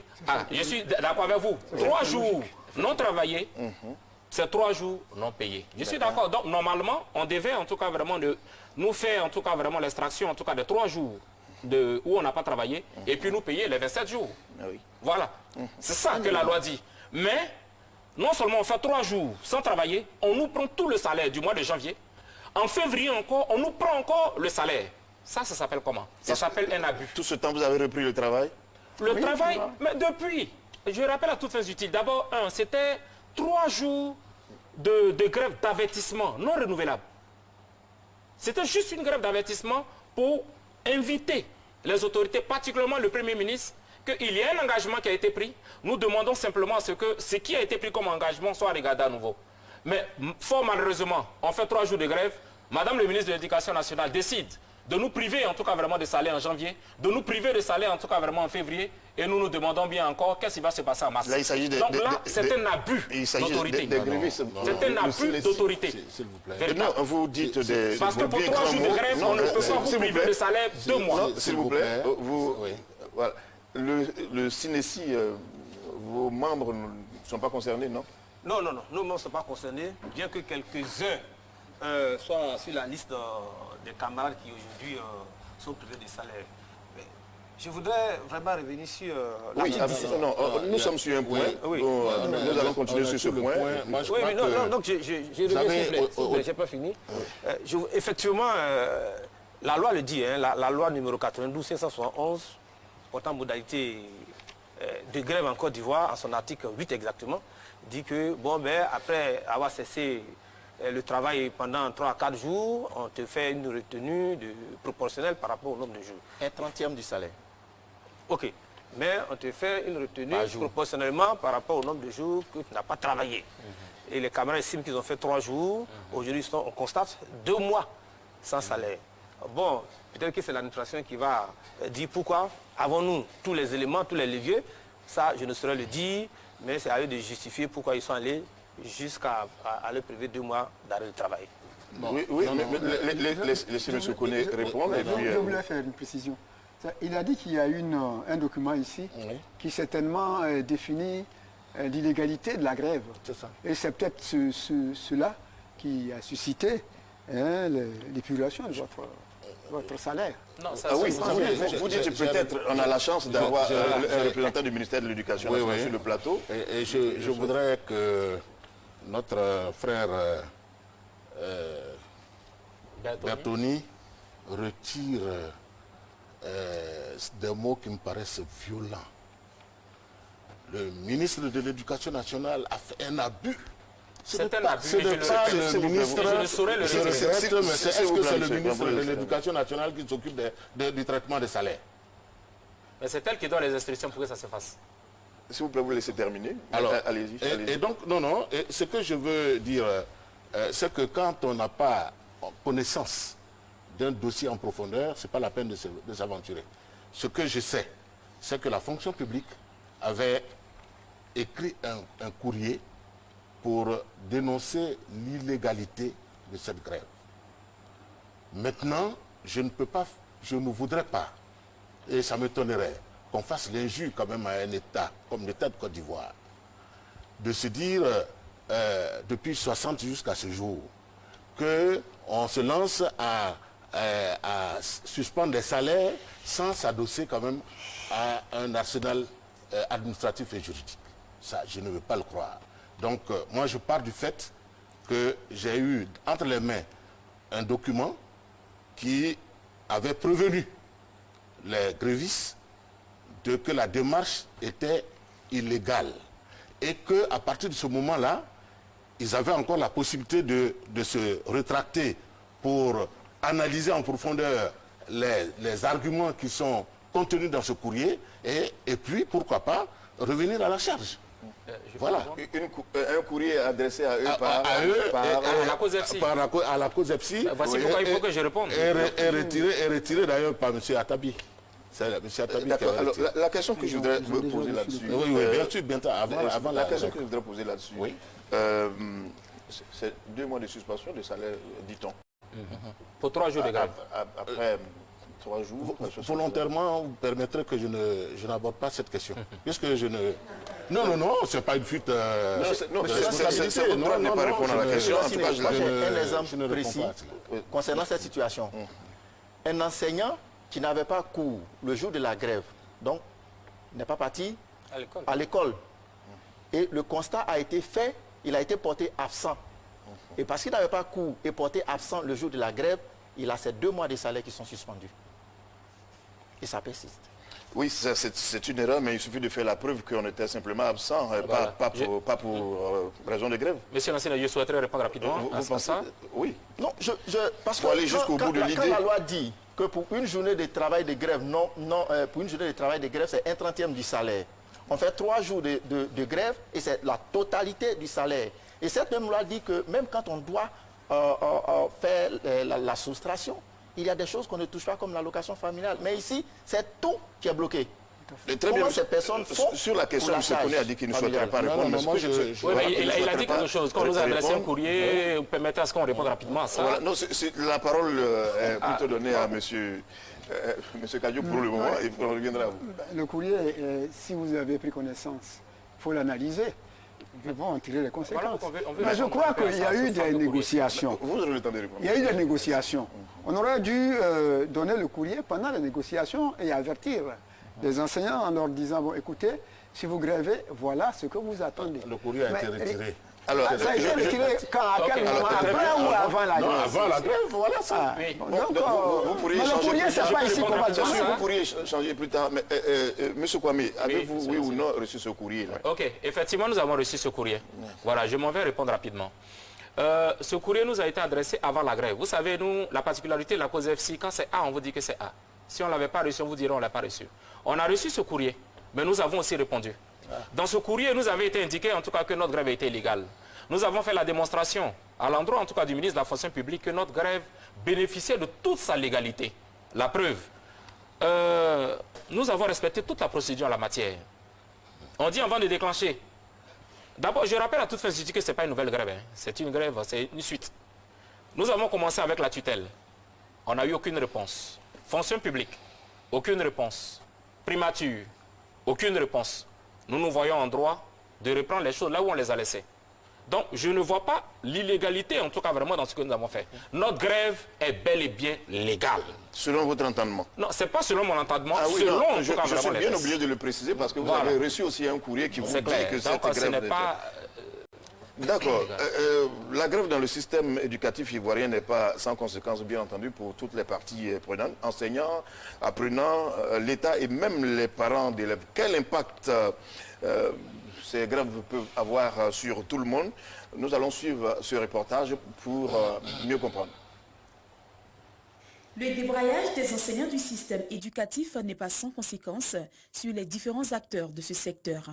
je suis d'accord avec vous. 3 jours non travaillés, c'est 3 jours non payés. Je suis d'accord. Donc, normalement, on devait en tout cas vraiment nous faire en tout cas vraiment l'extraction en tout cas de 3 jours où on n'a pas travaillé et puis nous payer les 27 jours. Voilà. C'est ça que la loi dit. Mais, non seulement on fait 3 jours sans travailler, on nous prend tout le salaire du mois de janvier. En février encore, on nous prend encore le salaire. Ça s'appelle comment? Ça s'appelle un abus. Tout ce temps, vous avez repris le travail? Le travail, mais depuis, je rappelle à toutes fins utiles. D'abord, c'était 3 jours de grève d'avertissement non renouvelable. C'était juste une grève d'avertissement pour inviter les autorités, particulièrement le Premier ministre, qu'il y ait un engagement qui a été pris. Nous demandons simplement à ce que ce qui a été pris comme engagement soit regardé à nouveau. Mais fort malheureusement, on fait 3 jours de grève. Madame le ministre de l'Éducation nationale décide de nous priver en tout cas vraiment de salaire en janvier, de nous priver de salaire en tout cas vraiment en février, et nous nous demandons bien encore qu'est-ce qui va se passer en mars. Là, il s'agit donc là, c'est un abus d'autorité. C'est un abus d'autorité. S'il vous plaît. Non, vous dites des... Parce que pour 3 jours de grève, on ne peut pas vous priver de salaire 2 mois. S'il vous plaît, voilà. Le CINESI, vos membres ne sont pas concernés, non? Non, nos membres ne sont pas concernés, bien que quelques-uns soient sur la liste des camarades qui aujourd'hui sont privés de salaire. Mais je voudrais vraiment revenir sur l'article 17. Nous sommes sur un point. Nous allons continuer sur ce point. Oui, mais non, donc je reviens sur le... Je n'ai pas fini. Effectivement, la loi le dit, la loi numéro 92-571, portant modalité de grève en Côte d'Ivoire, en son article 8 exactement, dit que, après avoir cessé le travail pendant 3 à 4 jours, on te fait une retenue proportionnelle par rapport au nombre de jours. Un 30e du salaire. Ok, mais on te fait une retenue proportionnellement par rapport au nombre de jours que tu n'as pas travaillé. Et les camarades estiment qu'ils ont fait 3 jours. Aujourd'hui, on constate 2 mois sans salaire. Bon, peut-être que c'est l'administration qui va dire pourquoi avons-nous tous les éléments, tous les leviers. Ça, je ne saurais le dire, mais c'est à eux de justifier pourquoi ils sont allés jusqu'à le priver 2 mois d'arrêt de travail. Laissez M. Koné répondre. Je voulais faire une précision. Il a dit qu'il y a un document ici qui certainement définit l'illégalité de la grève. Et c'est peut-être cela qui a suscité l'épulation de votre salaire. Non, vous dites peut-être on a la chance d'avoir un représentant du ministère de l'Éducation nationale sur le plateau. Et je voudrais que notre frère Bertoni retire des mots qui me paraissent violents. Le ministre de l'Éducation nationale a fait un abus. C'est un abus. Ce n'est pas le ministre, je ne saurais le je regrette, mais est-ce que c'est le ministre de l'Éducation l'Éducation nationale qui s'occupe du traitement des salaires? Mais c'est elle qui donne les instructions pour que ça se fasse. S'il vous plaît, vous laissez terminer. Alors, allez-y. Et donc, ce que je veux dire, c'est que quand on n'a pas connaissance d'un dossier en profondeur, ce n'est pas la peine de s'aventurer. Ce que je sais, c'est que la fonction publique avait écrit un courrier pour dénoncer l'illégalité de cette grève. Maintenant, je ne voudrais pas, et ça m'étonnerait, qu'on fasse l'injure quand même à un État, comme l'État de Côte d'Ivoire, de se dire, depuis 60 jusqu'à ce jour, qu'on se lance à suspendre les salaires sans s'adosser quand même à un arsenal administratif et juridique. Ça, je ne veux pas le croire. Donc, moi, je pars du fait que j'ai eu entre les mains un document qui avait prévenu les grévistes que la démarche était illégale et qu'à partir de ce moment-là, ils avaient encore la possibilité de se rétracter pour analyser en profondeur les arguments qui sont contenus dans ce courrier et puis, pourquoi pas, revenir à la charge. Voilà. Un courrier adressé à eux À eux, à la cause EFSI. à la cause EFSI. Voici pourquoi il faut que je réponde. Et retiré d'ailleurs par M. Atabi. C'est M. Atabi qui D'accord. a Alors, retiré. la question que je voudrais me poser là-dessus... Oui, bien sûr, bientôt, avant la question que je voudrais poser là-dessus, Oui. c'est 2 mois de suspension de salaire, dit-on. Pour 3 jours de grève. Après 3 jours... Volontairement, vous permettrez que je n'aborde pas cette question. Puisque je ne... Non, c'est pas une fuite de responsabilité. C'est votre droit de ne pas répondre à la question. En tout cas, Moi, j'ai un je exemple ne réponds précis pas à cela. concernant cette situation. Un enseignant qui n'avait pas cours le jour de la grève, donc n'est pas parti à l'école. Et le constat a été fait, il a été porté absent. Et parce qu'il n'avait pas cours et porté absent le jour de la grève, il a ces 2 mois de salaire qui sont suspendus. Et ça persiste. Oui, c'est une erreur, mais il suffit de faire la preuve qu'on était simplement absent, Voilà. pas pour raison de grève. Monsieur l'enseignant, je souhaiterais répondre rapidement à pensez ça. Oui. Non, parce que Faut aller jusqu'au bout de quand l'idée. la loi dit que pour une journée de travail de grève, pour une journée de travail de grève, c'est 1/30 du salaire. On fait 3 jours de grève et c'est la totalité du salaire. Et cette même loi dit que même quand on doit faire la soustraction, il y a des choses qu'on ne touche pas comme l'allocation familiale. Mais ici, c'est tout qui est bloqué. Très bien. Ces personnes font Sur la question, M. Koné a dit qu'il ne souhaiterait pas répondre. Non, moi, Oui, mais il a dit quelque chose. Quand on nous a adressé un courrier, vous permettez à ce qu'on réponde rapidement à ça. Voilà. Non, la parole est plutôt donnée à M. Kadiou pour le moment, et on reviendra à vous. Le courrier, si vous avez pris connaissance, il faut l'analyser. Il faut en tirer les conséquences. Voilà, on veut Mais je répondre crois un peu à qu'il y a ça, eu sur des le courrier. négociations. Vous aurez le temps de répondre. Il y a eu des négociations. On aurait dû donner le courrier pendant les négociations et avertir les enseignants en leur disant, bon, écoutez, si vous grèvez, voilà ce que vous attendez. Le courrier a été Mais, retiré. Alors, ça a été retiré quand, à quel moment, après ou avant la Non, grève? avant la grève, voilà ça. Oui. Bon, Bon, donc, vous pourriez mais le changer courrier, plus c'est tard. pas ici qu'on va le Bien sûr, donner. vous pourriez changer plus tard. Mais, M. Kwame, avez-vous, oui ou non, reçu ce courrier-là? Ok, effectivement, nous avons reçu ce courrier. Voilà, je m'en vais répondre rapidement. Ce courrier nous a été adressé avant la grève. Vous savez, nous, la particularité de la cause EFSI, quand c'est A, on vous dit que c'est A. Si on ne l'avait pas reçu, on vous dirait on ne l'a pas reçu. On a reçu ce courrier, mais nous avons aussi répondu. Dans ce courrier, nous avait été indiqué en tout cas que notre grève était illégale. Nous avons fait la démonstration, à l'endroit en tout cas du ministre de la Fonction publique, que notre grève bénéficiait de toute sa légalité. La preuve, nous avons respecté toute la procédure en la matière. On dit avant de déclencher. D'abord, je rappelle à toute fin que ce n'est pas une nouvelle grève. Hein. C'est une grève, c'est une suite. Nous avons commencé avec la tutelle. On n'a eu aucune réponse. Fonction publique, aucune réponse. Primature, aucune réponse. Nous nous voyons en droit de reprendre les choses là où on les a laissées. Donc, je ne vois pas l'illégalité, en tout cas vraiment dans ce que nous avons fait. Notre grève est bel et bien légale. Selon votre entendement? Non, ce n'est pas selon mon entendement, Ah oui, selon non, en tout cas je vraiment suis les bien textes. obligé de le préciser parce que vous Voilà. avez reçu aussi un courrier qui vous C'est dit clair. que cette Donc, ce grève... n'est pas... D'accord. La grève dans le système éducatif ivoirien n'est pas sans conséquence, bien entendu, pour toutes les parties prenantes, enseignants, apprenants, l'État et même les parents d'élèves. Quel impact ces grèves peuvent avoir sur tout le monde? Nous allons suivre ce reportage pour mieux comprendre. Le débrayage des enseignants du système éducatif n'est pas sans conséquence sur les différents acteurs de ce secteur.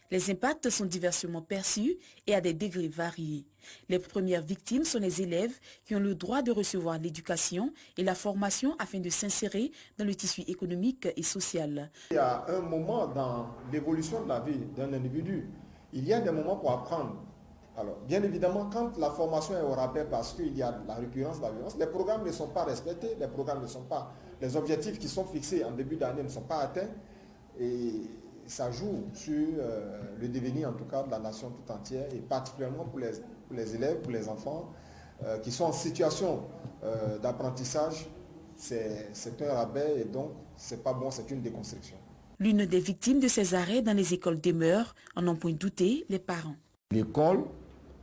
Les impacts sont diversement perçus et à des degrés variés. Les premières victimes sont les élèves qui ont le droit de recevoir l'éducation et la formation afin de s'insérer dans le tissu économique et social. Il y a un moment dans l'évolution de la vie d'un individu, il y a des moments pour apprendre. Alors, bien évidemment, quand la formation est au rabais parce qu'il y a la récurrence de la violence, les programmes ne sont pas respectés, les objectifs qui sont fixés en début d'année ne sont pas atteints et ça joue sur le devenir en tout cas de la nation tout entière et particulièrement pour les élèves, pour les enfants qui sont en situation d'apprentissage. C'est un rabais et donc c'est pas bon, c'est une déconstruction. L'une des victimes de ces arrêts dans les écoles demeure, en n'en point douter, les parents. L'école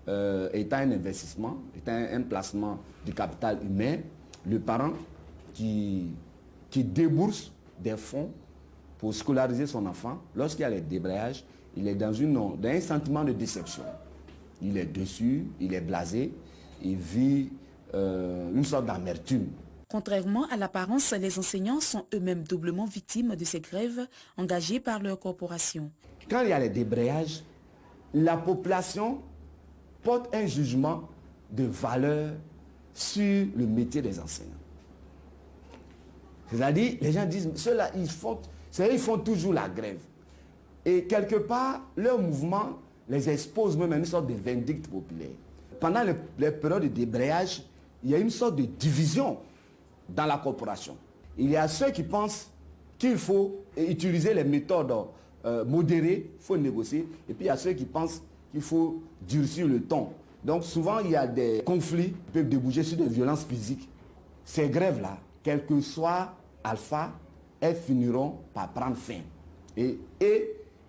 étant un investissement, étant un placement du capital humain, le parent qui débourse des fonds pour scolariser son enfant, lorsqu'il y a les débrayages, il est dans un sentiment de déception. Il est déçu, il est blasé, il vit une sorte d'amertume. Contrairement à l'apparence, les enseignants sont eux-mêmes doublement victimes de ces grèves engagées par leur corporation. Quand il y a les débrayages, la population porte un jugement de valeur sur le métier des enseignants. C'est-à-dire, les gens disent, ceux-là, ils font toujours la grève. Et quelque part, leur mouvement les expose même à une sorte de vindicte populaire. Pendant les périodes de débrayage, il y a une sorte de division dans la corporation. Il y a ceux qui pensent qu'il faut utiliser les méthodes modérées, il faut négocier. Et puis il y a ceux qui pensent qu'il faut durcir le ton. Donc souvent, il y a des conflits qui peuvent déboucher sur des violences physiques. Ces grèves-là, quel que soit alpha, elles finiront par prendre fin. Et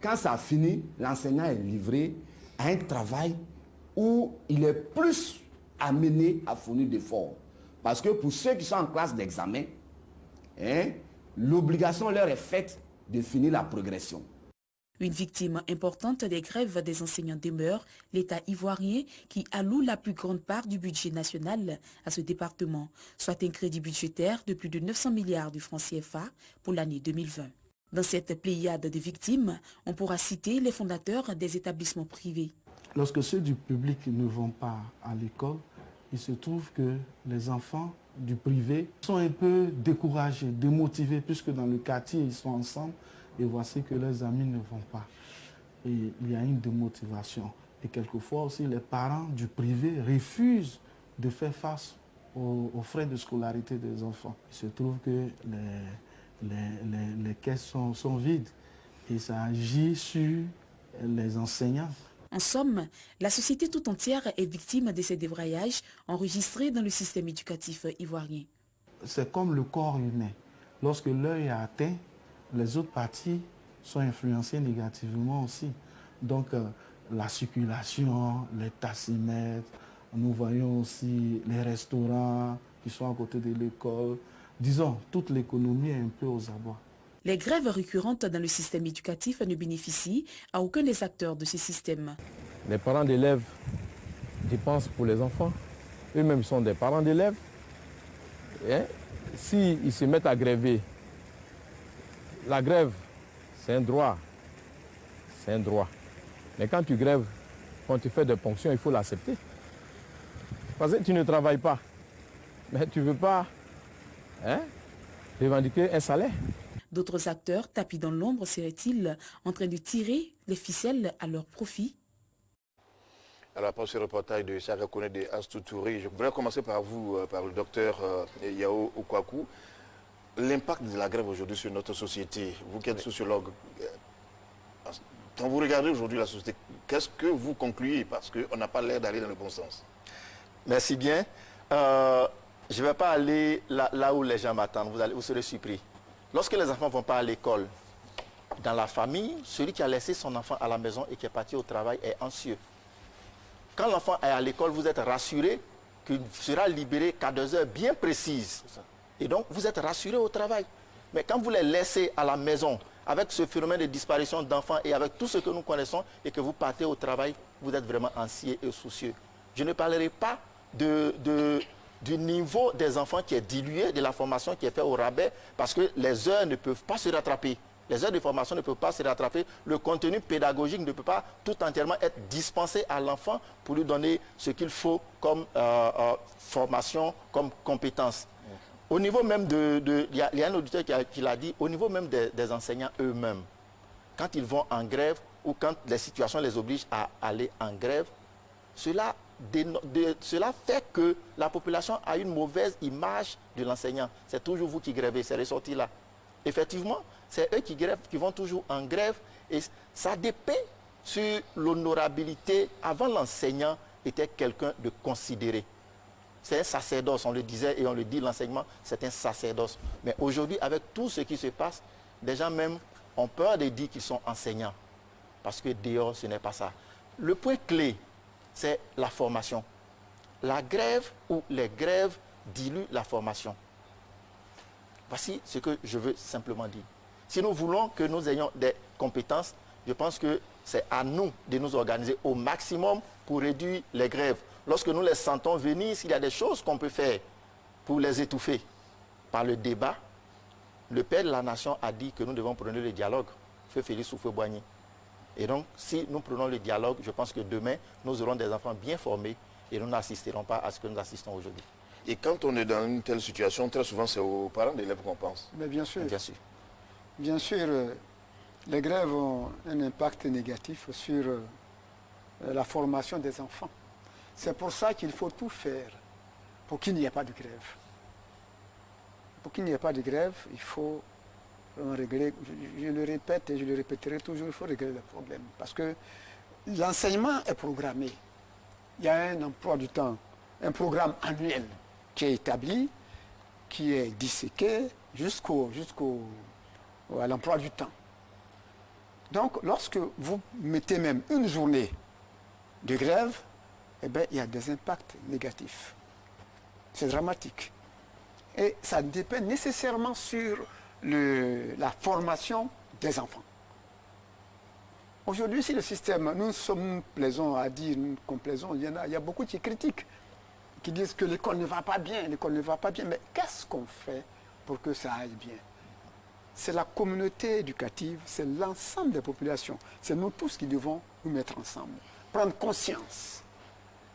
quand ça finit, l'enseignant est livré à un travail où il est plus amené à fournir d'efforts. Parce que pour ceux qui sont en classe d'examen, l'obligation leur est faite de finir la progression. Une victime importante des grèves des enseignants demeure l'État ivoirien qui alloue la plus grande part du budget national à ce département, soit un crédit budgétaire de plus de 900 milliards de francs CFA pour l'année 2020. Dans cette pléiade de victimes, on pourra citer les fondateurs des établissements privés. Lorsque ceux du public ne vont pas à l'école, il se trouve que les enfants du privé sont un peu découragés, démotivés, puisque dans le quartier, ils sont ensemble et voici que leurs amis ne vont pas. Et il y a une démotivation. Et quelquefois aussi, les parents du privé refusent de faire face aux frais de scolarité des enfants. Il se trouve que les caisses sont vides et ça agit sur les enseignants. En somme, la société tout entière est victime de ces débrayages enregistrés dans le système éducatif ivoirien. C'est comme le corps humain. Lorsque l'œil est atteint, les autres parties sont influencées négativement aussi. Donc la circulation, les tassimètres, nous voyons aussi les restaurants qui sont à côté de l'école. Disons, toute l'économie est un peu aux abois. Les grèves récurrentes dans le système éducatif ne bénéficient à aucun des acteurs de ce système. Les parents d'élèves dépensent pour les enfants. Eux-mêmes sont des parents d'élèves. S'ils se mettent à gréver, la grève, c'est un droit. C'est un droit. Mais quand tu grèves, quand tu fais des ponctions, il faut l'accepter. Parce que tu ne travailles pas. Mais tu ne veux pas revendiquer un salaire. D'autres acteurs, tapis dans l'ombre, seraient-ils en train de tirer les ficelles à leur profit? Alors, après ce reportage de Sarah Kone de Astou Touré, je voudrais commencer par vous, par le docteur Yao Okwaku. L'impact de la grève aujourd'hui sur notre société, vous qui êtes sociologue, quand vous regardez aujourd'hui la société, qu'est-ce que vous concluez? Parce qu'on n'a pas l'air d'aller dans le bon sens. Merci bien. Je ne vais pas aller là où les gens m'attendent, vous serez surpris. Lorsque les enfants ne vont pas à l'école, dans la famille, celui qui a laissé son enfant à la maison et qui est parti au travail est anxieux. Quand l'enfant est à l'école, vous êtes rassuré qu'il sera libéré qu'à 2 heures bien précises. Et donc, vous êtes rassuré au travail. Mais quand vous les laissez à la maison, avec ce phénomène de disparition d'enfants et avec tout ce que nous connaissons, et que vous partez au travail, vous êtes vraiment anxieux et soucieux. Je ne parlerai pas du niveau des enfants qui est dilué, de la formation qui est faite au rabais, parce que les heures ne peuvent pas se rattraper. Les heures de formation ne peuvent pas se rattraper. Le contenu pédagogique ne peut pas tout entièrement être dispensé à l'enfant pour lui donner ce qu'il faut comme formation, comme compétence. Au niveau même il y a un auditeur qui l'a dit, au niveau même des enseignants eux-mêmes, quand ils vont en grève ou quand les situations les obligent à aller en grève, cela fait que la population a une mauvaise image de l'enseignant. C'est toujours vous qui grèvez, c'est ressorti là. Effectivement, c'est eux qui grèvent, qui vont toujours en grève et ça dépeint sur l'honorabilité. Avant, l'enseignant était quelqu'un de considéré. C'est un sacerdoce, on le disait et on le dit, l'enseignement, c'est un sacerdoce. Mais aujourd'hui, avec tout ce qui se passe, les gens même ont peur de dire qu'ils sont enseignants. Parce que dehors, ce n'est pas ça. Le point clé, c'est la formation. La grève ou les grèves diluent la formation. Voici ce que je veux simplement dire. Si nous voulons que nous ayons des compétences, je pense que c'est à nous de nous organiser au maximum pour réduire les grèves. Lorsque nous les sentons venir, s'il y a des choses qu'on peut faire pour les étouffer par le débat, le père de la nation a dit que nous devons prôner le dialogue. Feu Félix ou Feu Boigny. Et donc, si nous prenons le dialogue, je pense que demain, nous aurons des enfants bien formés et nous n'assisterons pas à ce que nous assistons aujourd'hui. Et quand on est dans une telle situation, très souvent, c'est aux parents d'élèves qu'on pense. Mais bien sûr. Bien sûr. Bien sûr, les grèves ont un impact négatif sur la formation des enfants. C'est pour ça qu'il faut tout faire pour qu'il n'y ait pas de grève. Pour qu'il n'y ait pas de grève, il faut régler, je le répète et je le répéterai toujours, il faut régler le problème. Parce que l'enseignement est programmé. Il y a un emploi du temps, un programme annuel qui est établi, qui est disséqué à l'emploi du temps. Donc, lorsque vous mettez même une journée de grève, eh bien, il y a des impacts négatifs. C'est dramatique. Et ça dépend nécessairement sur la formation des enfants. Aujourd'hui, si le système, nous sommes plaisants à dire, nous complaisons, il y a beaucoup qui critiquent, qui disent que l'école ne va pas bien, l'école ne va pas bien. Mais qu'est-ce qu'on fait pour que ça aille bien? C'est la communauté éducative, c'est l'ensemble des populations. C'est nous tous qui devons nous mettre ensemble, prendre conscience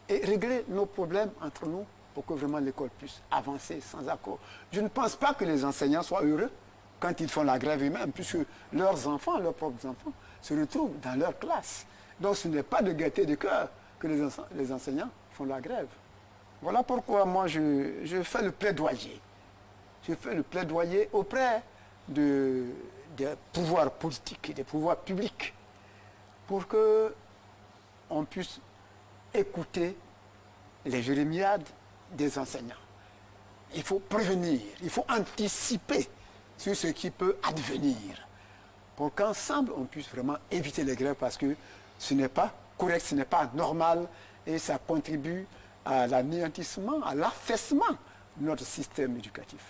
et régler nos problèmes entre nous pour que vraiment l'école puisse avancer sans accord. Je ne pense pas que les enseignants soient heureux quand ils font la grève eux-mêmes, puisque leurs enfants, leurs propres enfants, se retrouvent dans leur classe. Donc ce n'est pas de gaieté de cœur que les enseignants font la grève. Voilà pourquoi moi je fais le plaidoyer. Je fais le plaidoyer auprès des pouvoirs politiques et des pouvoirs publics pour qu'on puisse écouter les jérémiades des enseignants. Il faut prévenir, il faut anticiper sur ce qui peut advenir pour qu'ensemble on puisse vraiment éviter les grèves parce que ce n'est pas correct, ce n'est pas normal et ça contribue à l'anéantissement, à l'affaissement de notre système éducatif.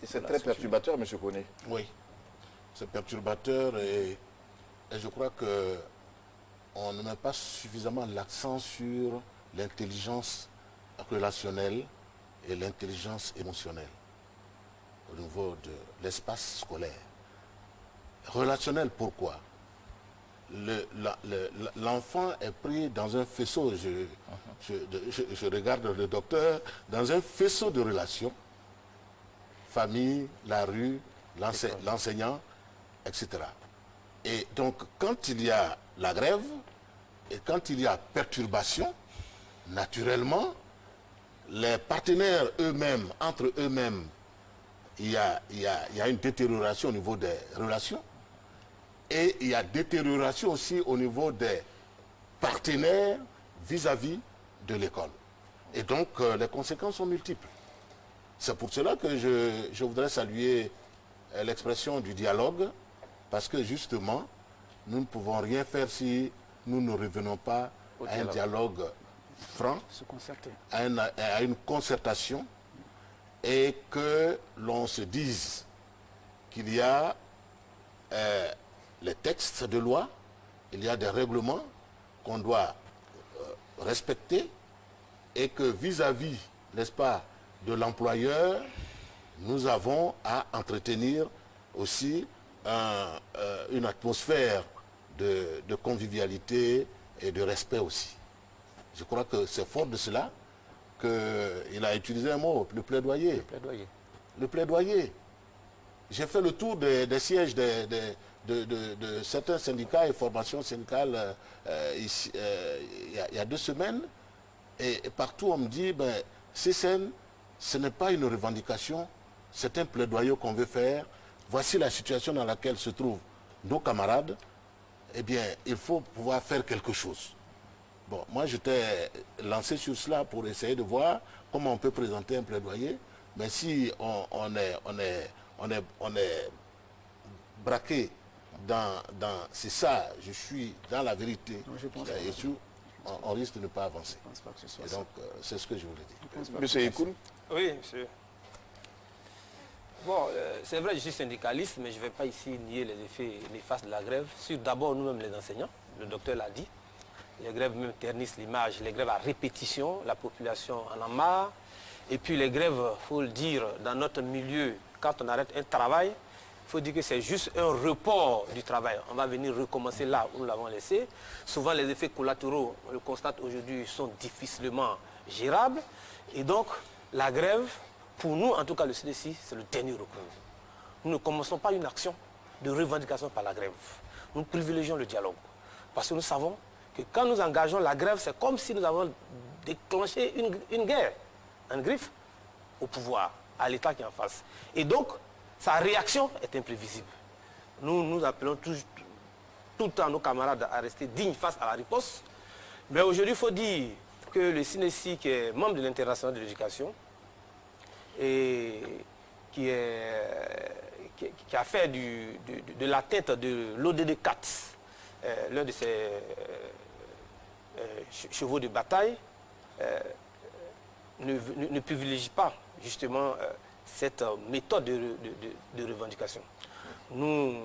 Et c'est très perturbateur, M. Koné. Oui, c'est perturbateur et je crois qu'on ne met pas suffisamment l'accent sur l'intelligence relationnelle et l'intelligence émotionnelle au niveau de l'espace scolaire. Relationnel, pourquoi? L'enfant est pris dans un faisceau, je regarde le docteur, dans un faisceau de relations, famille, la rue, l'enseignant, etc. Et donc, quand il y a la grève, et quand il y a perturbation, naturellement, les partenaires eux-mêmes, entre eux-mêmes, il y a une détérioration au niveau des relations et il y a détérioration aussi au niveau des partenaires vis-à-vis de l'école. Et donc, les conséquences sont multiples. C'est pour cela que je voudrais saluer l'expression du dialogue, parce que justement, nous ne pouvons rien faire si nous ne revenons pas à un dialogue franc, à une concertation, et que l'on se dise qu'il y a les textes de loi, il y a des règlements qu'on doit respecter, et que vis-à-vis, n'est-ce pas, de l'employeur, nous avons à entretenir aussi une atmosphère de convivialité et de respect aussi. Je crois que c'est fort de cela qu'il a utilisé un mot, le plaidoyer. Le plaidoyer. Le plaidoyer. J'ai fait le tour des sièges de certains syndicats et formations syndicales ici, il y a 2 semaines. Et partout, on me dit, ben, CCN, ce n'est pas une revendication, c'est un plaidoyer qu'on veut faire. Voici la situation dans laquelle se trouvent nos camarades. Eh bien, il faut pouvoir faire quelque chose. Bon, moi, j'étais lancé sur cela pour essayer de voir comment on peut présenter un plaidoyer. Mais si on est braqué dans c'est ça, je suis dans la vérité, on risque de ne pas avancer. Et donc, c'est ce que je voulais dire. Monsieur Ekoun? Oui, monsieur. Bon, c'est vrai, je suis syndicaliste, mais je ne vais pas ici nier les effets néfastes de la grève. Sur d'abord nous-mêmes les enseignants, le docteur l'a dit. Les grèves même ternissent l'image, les grèves à répétition, la population en a marre. Et puis les grèves, il faut le dire, dans notre milieu, quand on arrête un travail, il faut dire que c'est juste un report du travail. On va venir recommencer là où nous l'avons laissé. Souvent, les effets collatéraux, on le constate aujourd'hui, sont difficilement gérables. Et donc, la grève, pour nous, en tout cas le CDC, c'est le dernier recours. Nous ne commençons pas une action de revendication par la grève. Nous privilégions le dialogue. Parce que nous savons que quand nous engageons la grève, c'est comme si nous avons déclenché une guerre, un griffe au pouvoir, à l'État qui est en face. Et donc, sa réaction est imprévisible. Nous appelons tout le temps nos camarades à rester dignes face à la riposte. Mais aujourd'hui, il faut dire que le CNESI, qui est membre de l'International de l'éducation, et qui a fait de la tête de l'ODD 4, l'un de ses chevaux de bataille, ne privilégie pas justement cette méthode de revendication. Nous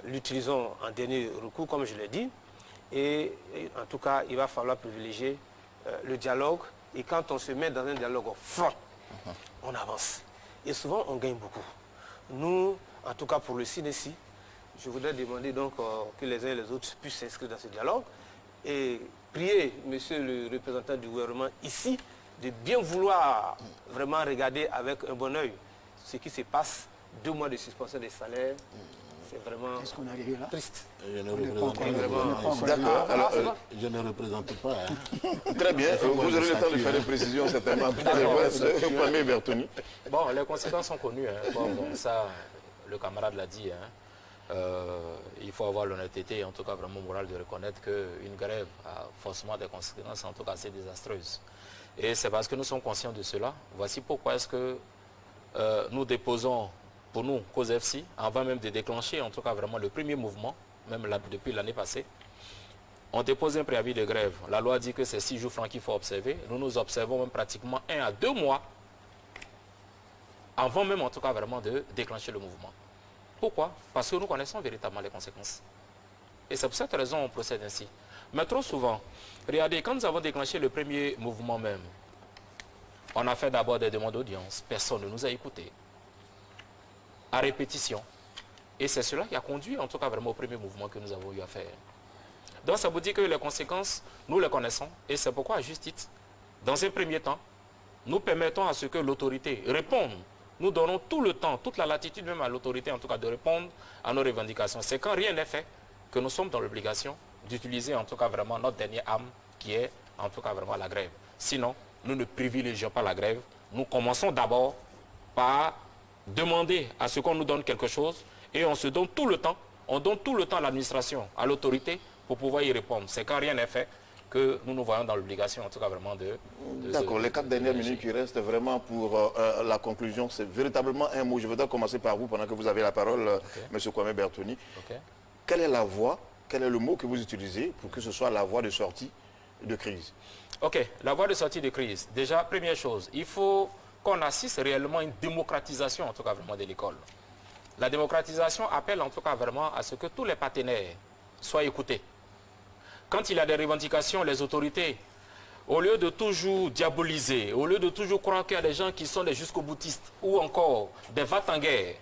l'utilisons en dernier recours, comme je l'ai dit, et en tout cas, il va falloir privilégier le dialogue, et quand on se met dans un dialogue franc, on avance. Et souvent, on gagne beaucoup. Nous, en tout cas pour le CNESI, je voudrais demander donc que les uns et les autres puissent s'inscrire dans ce dialogue et prier, monsieur le représentant du gouvernement ici, de bien vouloir vraiment regarder avec un bon œil ce qui se passe. 2 mois de suspension des salaires, c'est vraiment triste. Je ne représente pas. D'accord. Alors, je ne représente pas. Très bien. Vous aurez le temps de faire des précisions certainement. Kwame Bertoni. Bon, les conséquences sont connues. Hein. Bon, ça, le camarade l'a dit. Hein. Il faut avoir l'honnêteté, en tout cas vraiment morale, de reconnaître qu'une grève a forcément des conséquences, en tout cas assez désastreuses. Et c'est parce que nous sommes conscients de cela. Voici pourquoi est-ce que nous déposons, pour nous, cause FC, avant même de déclencher, en tout cas vraiment le premier mouvement, même depuis l'année passée, on dépose un préavis de grève. La loi dit que c'est 6 jours francs qu'il faut observer. Nous observons même pratiquement 1 à 2 mois avant même, en tout cas vraiment, de déclencher le mouvement. Pourquoi? Parce que nous connaissons véritablement les conséquences. Et c'est pour cette raison qu'on procède ainsi. Mais trop souvent, regardez, quand nous avons déclenché le premier mouvement même, on a fait d'abord des demandes d'audience. Personne ne nous a écoutés. À répétition. Et c'est cela qui a conduit, en tout cas, vraiment au premier mouvement que nous avons eu à faire. Donc, ça vous dit que les conséquences, nous les connaissons. Et c'est pourquoi, à juste titre, dans un premier temps, nous permettons à ce que l'autorité réponde. Nous donnons tout le temps, toute la latitude même à l'autorité, en tout cas, de répondre à nos revendications. C'est quand rien n'est fait que nous sommes dans l'obligation d'utiliser, en tout cas, vraiment notre dernière arme, qui est, en tout cas, vraiment la grève. Sinon, nous ne privilégions pas la grève. Nous commençons d'abord par demander à ce qu'on nous donne quelque chose et on se donne tout le temps, on donne tout le temps à l'administration, à l'autorité pour pouvoir y répondre. C'est quand rien n'est fait que nous nous voyons dans l'obligation, en tout cas vraiment de D'accord, les 4 dernières minutes qui restent vraiment pour la conclusion, c'est véritablement un mot. Je voudrais commencer par vous pendant que vous avez la parole, M. Kwame Bertoni. Quelle est la voie, quel est le mot que vous utilisez pour que ce soit la voie de sortie de crise? Ok, la voie de sortie de crise. Déjà, première chose, il faut qu'on assiste réellement à une démocratisation, en tout cas vraiment, de l'école. La démocratisation appelle en tout cas vraiment à ce que tous les partenaires soient écoutés. Quand il y a des revendications, les autorités, au lieu de toujours diaboliser, au lieu de toujours croire qu'il y a des gens qui sont des jusqu'au-boutistes ou encore des va-t-en-guerre,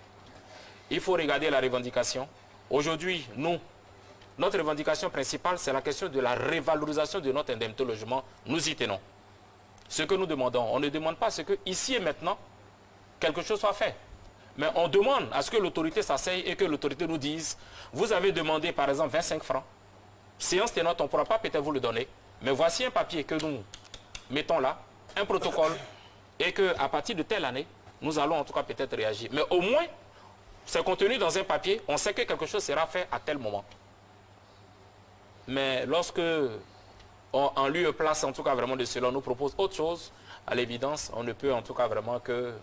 il faut regarder la revendication. Aujourd'hui, notre revendication principale, c'est la question de la révalorisation de notre indemnité de logement. Nous y tenons. Ce que nous demandons, on ne demande pas à ce que, ici et maintenant, quelque chose soit fait. Mais on demande à ce que l'autorité s'asseye et que l'autorité nous dise, vous avez demandé par exemple 25 francs. Séance tenante, on ne pourra pas peut-être vous le donner. Mais voici un papier que nous mettons là, un protocole, et qu'à partir de telle année, nous allons en tout cas peut-être réagir. Mais au moins, c'est contenu dans un papier, on sait que quelque chose sera fait à tel moment. Mais lorsque, en lieu et place en tout cas vraiment de cela, on nous propose autre chose, à l'évidence, on ne peut en tout cas vraiment que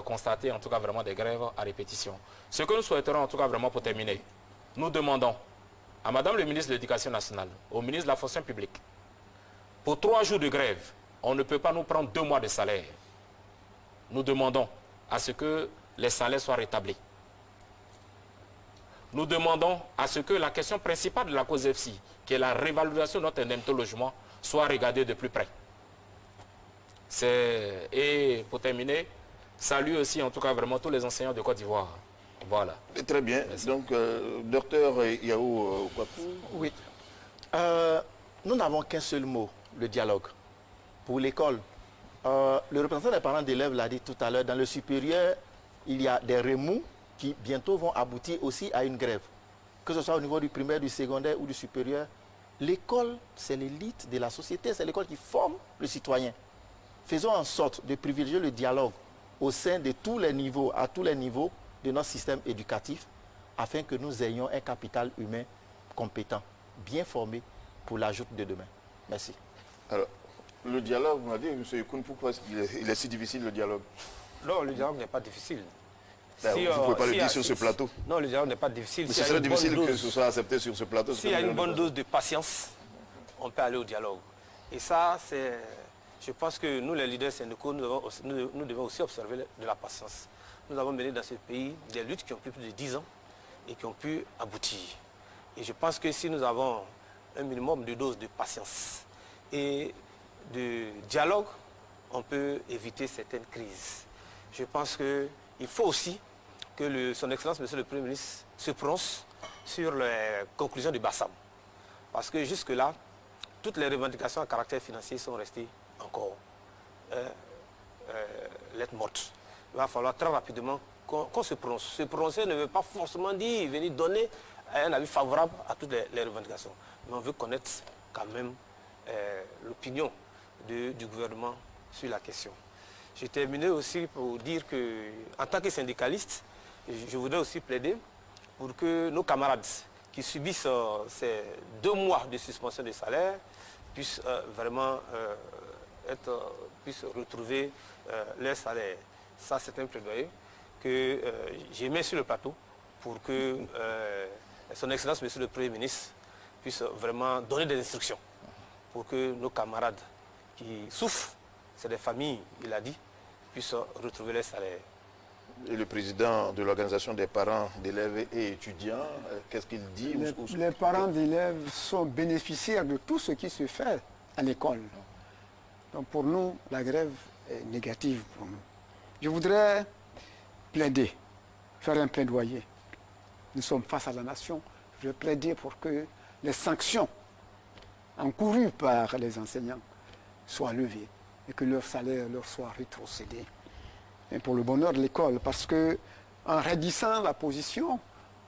constater en tout cas vraiment des grèves à répétition. Ce que nous souhaiterons en tout cas vraiment pour terminer, nous demandons à Madame le ministre de l'Éducation nationale, au ministre de la fonction publique, pour 3 jours de grève, on ne peut pas nous prendre 2 mois de salaire. Nous demandons à ce que les salaires soient rétablis. Nous demandons à ce que la question principale de la cause FC, qui est la révalorisation de notre indemnité de logement, soit regardée de plus près. Et pour terminer, salut aussi en tout cas vraiment tous les enseignants de Côte d'Ivoire. Voilà. Très bien. Merci. Donc, docteur Yao Kwaku. Oui. Nous n'avons qu'un seul mot, le dialogue. Pour l'école, le représentant des parents d'élèves l'a dit tout à l'heure, dans le supérieur, il y a des remous qui bientôt vont aboutir aussi à une grève. Que ce soit au niveau du primaire, du secondaire ou du supérieur, l'école, c'est l'élite de la société, c'est l'école qui forme le citoyen. Faisons en sorte de privilégier le dialogue au sein de tous les niveaux, à tous les niveaux de notre système éducatif, afin que nous ayons un capital humain compétent, bien formé pour la joute de demain. Merci. Alors, le dialogue, vous m'avez dit, M. Yekun, pourquoi il est si difficile le dialogue? Non, le dialogue n'est pas difficile. Ben, vous ne pouvez pas le dire sur ce plateau. Non, le dialogue n'est pas difficile. Mais ce serait difficile que ce soit accepté sur ce plateau. S'il y a une bonne dose de patience, on peut aller au dialogue. Et ça, c'est... Je pense que nous, les leaders syndicaux, nous devons aussi observer de la patience. Nous avons mené dans ce pays des luttes qui ont pris plus de 10 ans et qui ont pu aboutir. Et je pense que si nous avons un minimum de dose de patience et de dialogue, on peut éviter certaines crises. Je pense qu'il faut aussi que son Excellence, Monsieur le Premier ministre, se prononce sur les conclusions du BASSAM. Parce que jusque-là, toutes les revendications à caractère financier sont restées encore lettres mortes. Il va falloir très rapidement qu'on se prononce. Se prononcer ne veut pas forcément dire venir donner un avis favorable à toutes les revendications. Mais on veut connaître quand même l'opinion du gouvernement sur la question. J'ai terminé aussi pour dire que, en tant que syndicaliste, je voudrais aussi plaider pour que nos camarades qui subissent ces 2 mois de suspension de salaire puissent vraiment puissent retrouver leur salaire. Ça, c'est un plaidoyer que j'ai mis sur le plateau pour que son Excellence, Monsieur le Premier ministre, puisse vraiment donner des instructions pour que nos camarades qui souffrent, c'est des familles, il a dit, puissent retrouver leur salaire. Et le président de l'organisation des parents d'élèves et étudiants, qu'est-ce qu'il dit? Les parents d'élèves sont bénéficiaires de tout ce qui se fait à l'école. Donc pour nous, la grève est négative pour nous. Je voudrais plaider, faire un plaidoyer. Nous sommes face à la nation. Je veux plaider pour que les sanctions encourues par les enseignants soient levées et que leur salaire leur soit rétrocédé. Et pour le bonheur de l'école, parce que en raidissant la position,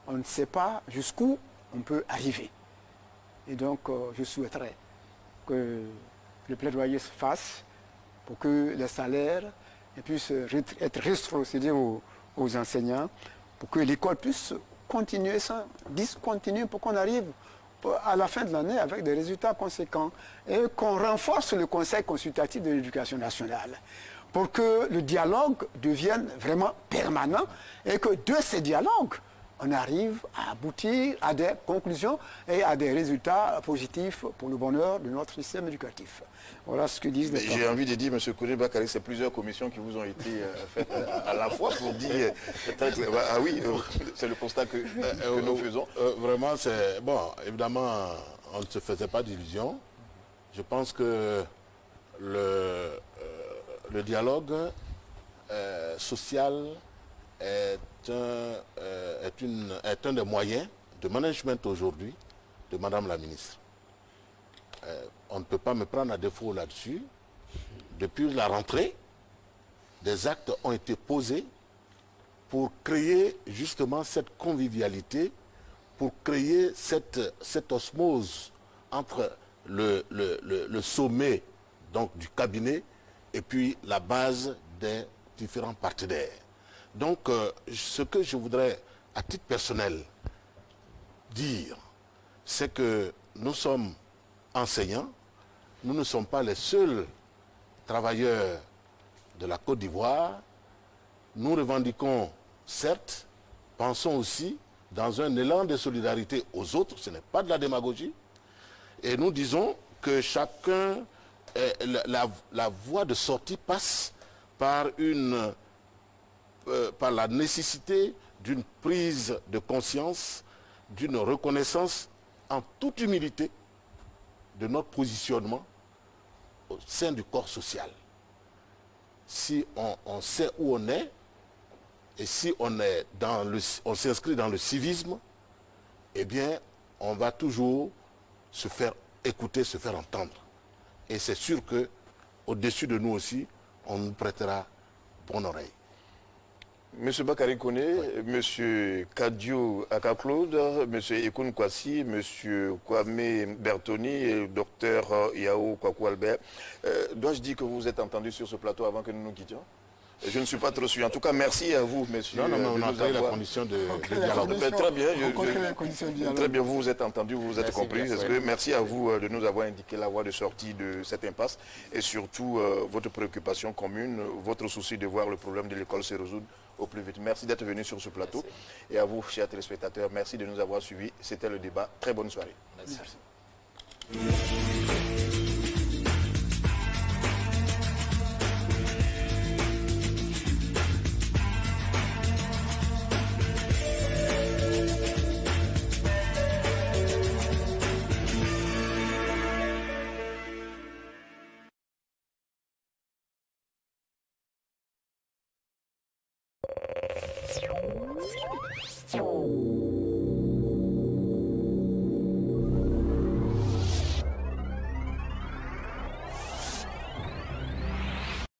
on ne sait pas jusqu'où on peut arriver. Et donc, je souhaiterais que le plaidoyer se fasse pour que les salaires puissent être rétrocédés aux enseignants, pour que l'école puisse continuer sans discontinuer, pour qu'on arrive à la fin de l'année avec des résultats conséquents et qu'on renforce le Conseil consultatif de l'éducation nationale pour que le dialogue devienne vraiment permanent et que de ces dialogues, on arrive à aboutir à des conclusions et à des résultats positifs pour le bonheur de notre système éducatif. Voilà ce que disent les parents. J'ai envie de dire, M. Kouré Bakary, c'est plusieurs commissions qui vous ont été faites à la fois pour dire... Ah oui, c'est le constat que nous faisons. Vraiment, c'est... Bon, évidemment, on ne se faisait pas d'illusions. Je pense que le dialogue social est un des moyens de management aujourd'hui de Madame la ministre. On ne peut pas me prendre à défaut là-dessus. Depuis la rentrée, des actes ont été posés pour créer justement cette convivialité, pour créer cette osmose entre le sommet donc, du cabinet et puis la base des différents partenaires. Donc, ce que je voudrais, à titre personnel, dire, c'est que nous sommes enseignants, nous ne sommes pas les seuls travailleurs de la Côte d'Ivoire. Nous revendiquons, certes, pensons aussi dans un élan de solidarité aux autres, ce n'est pas de la démagogie, et nous disons que chacun, la voie de sortie passe par la nécessité d'une prise de conscience, d'une reconnaissance en toute humilité de notre positionnement au sein du corps social. Si on sait où on est, Et si on est on s'inscrit dans le civisme, eh bien, on va toujours se faire écouter, se faire entendre. Et c'est sûr que au-dessus de nous aussi, on nous prêtera bonne oreille. Monsieur Bakary Kone, Monsieur Kadio Aka-Claude, Monsieur Ekoun Kwasi, Monsieur Kwame Bertoni et Dr Yao Kwaku Albert, dois-je dire que vous vous êtes entendus sur ce plateau avant que nous nous quittions? Je ne suis pas trop sûr. En tout cas, merci à vous, messieurs. Non, on a créé la condition de dialogue. Très bien, vous vous êtes entendus, vous vous êtes compris. Merci à vous de nous avoir indiqué la voie de sortie de cette impasse et surtout votre préoccupation commune, votre souci de voir le problème de l'école se résoudre au plus vite. Merci d'être venu sur ce plateau. Merci. Et à vous, chers téléspectateurs, merci de nous avoir suivis. C'était le débat. Très bonne soirée. Merci. You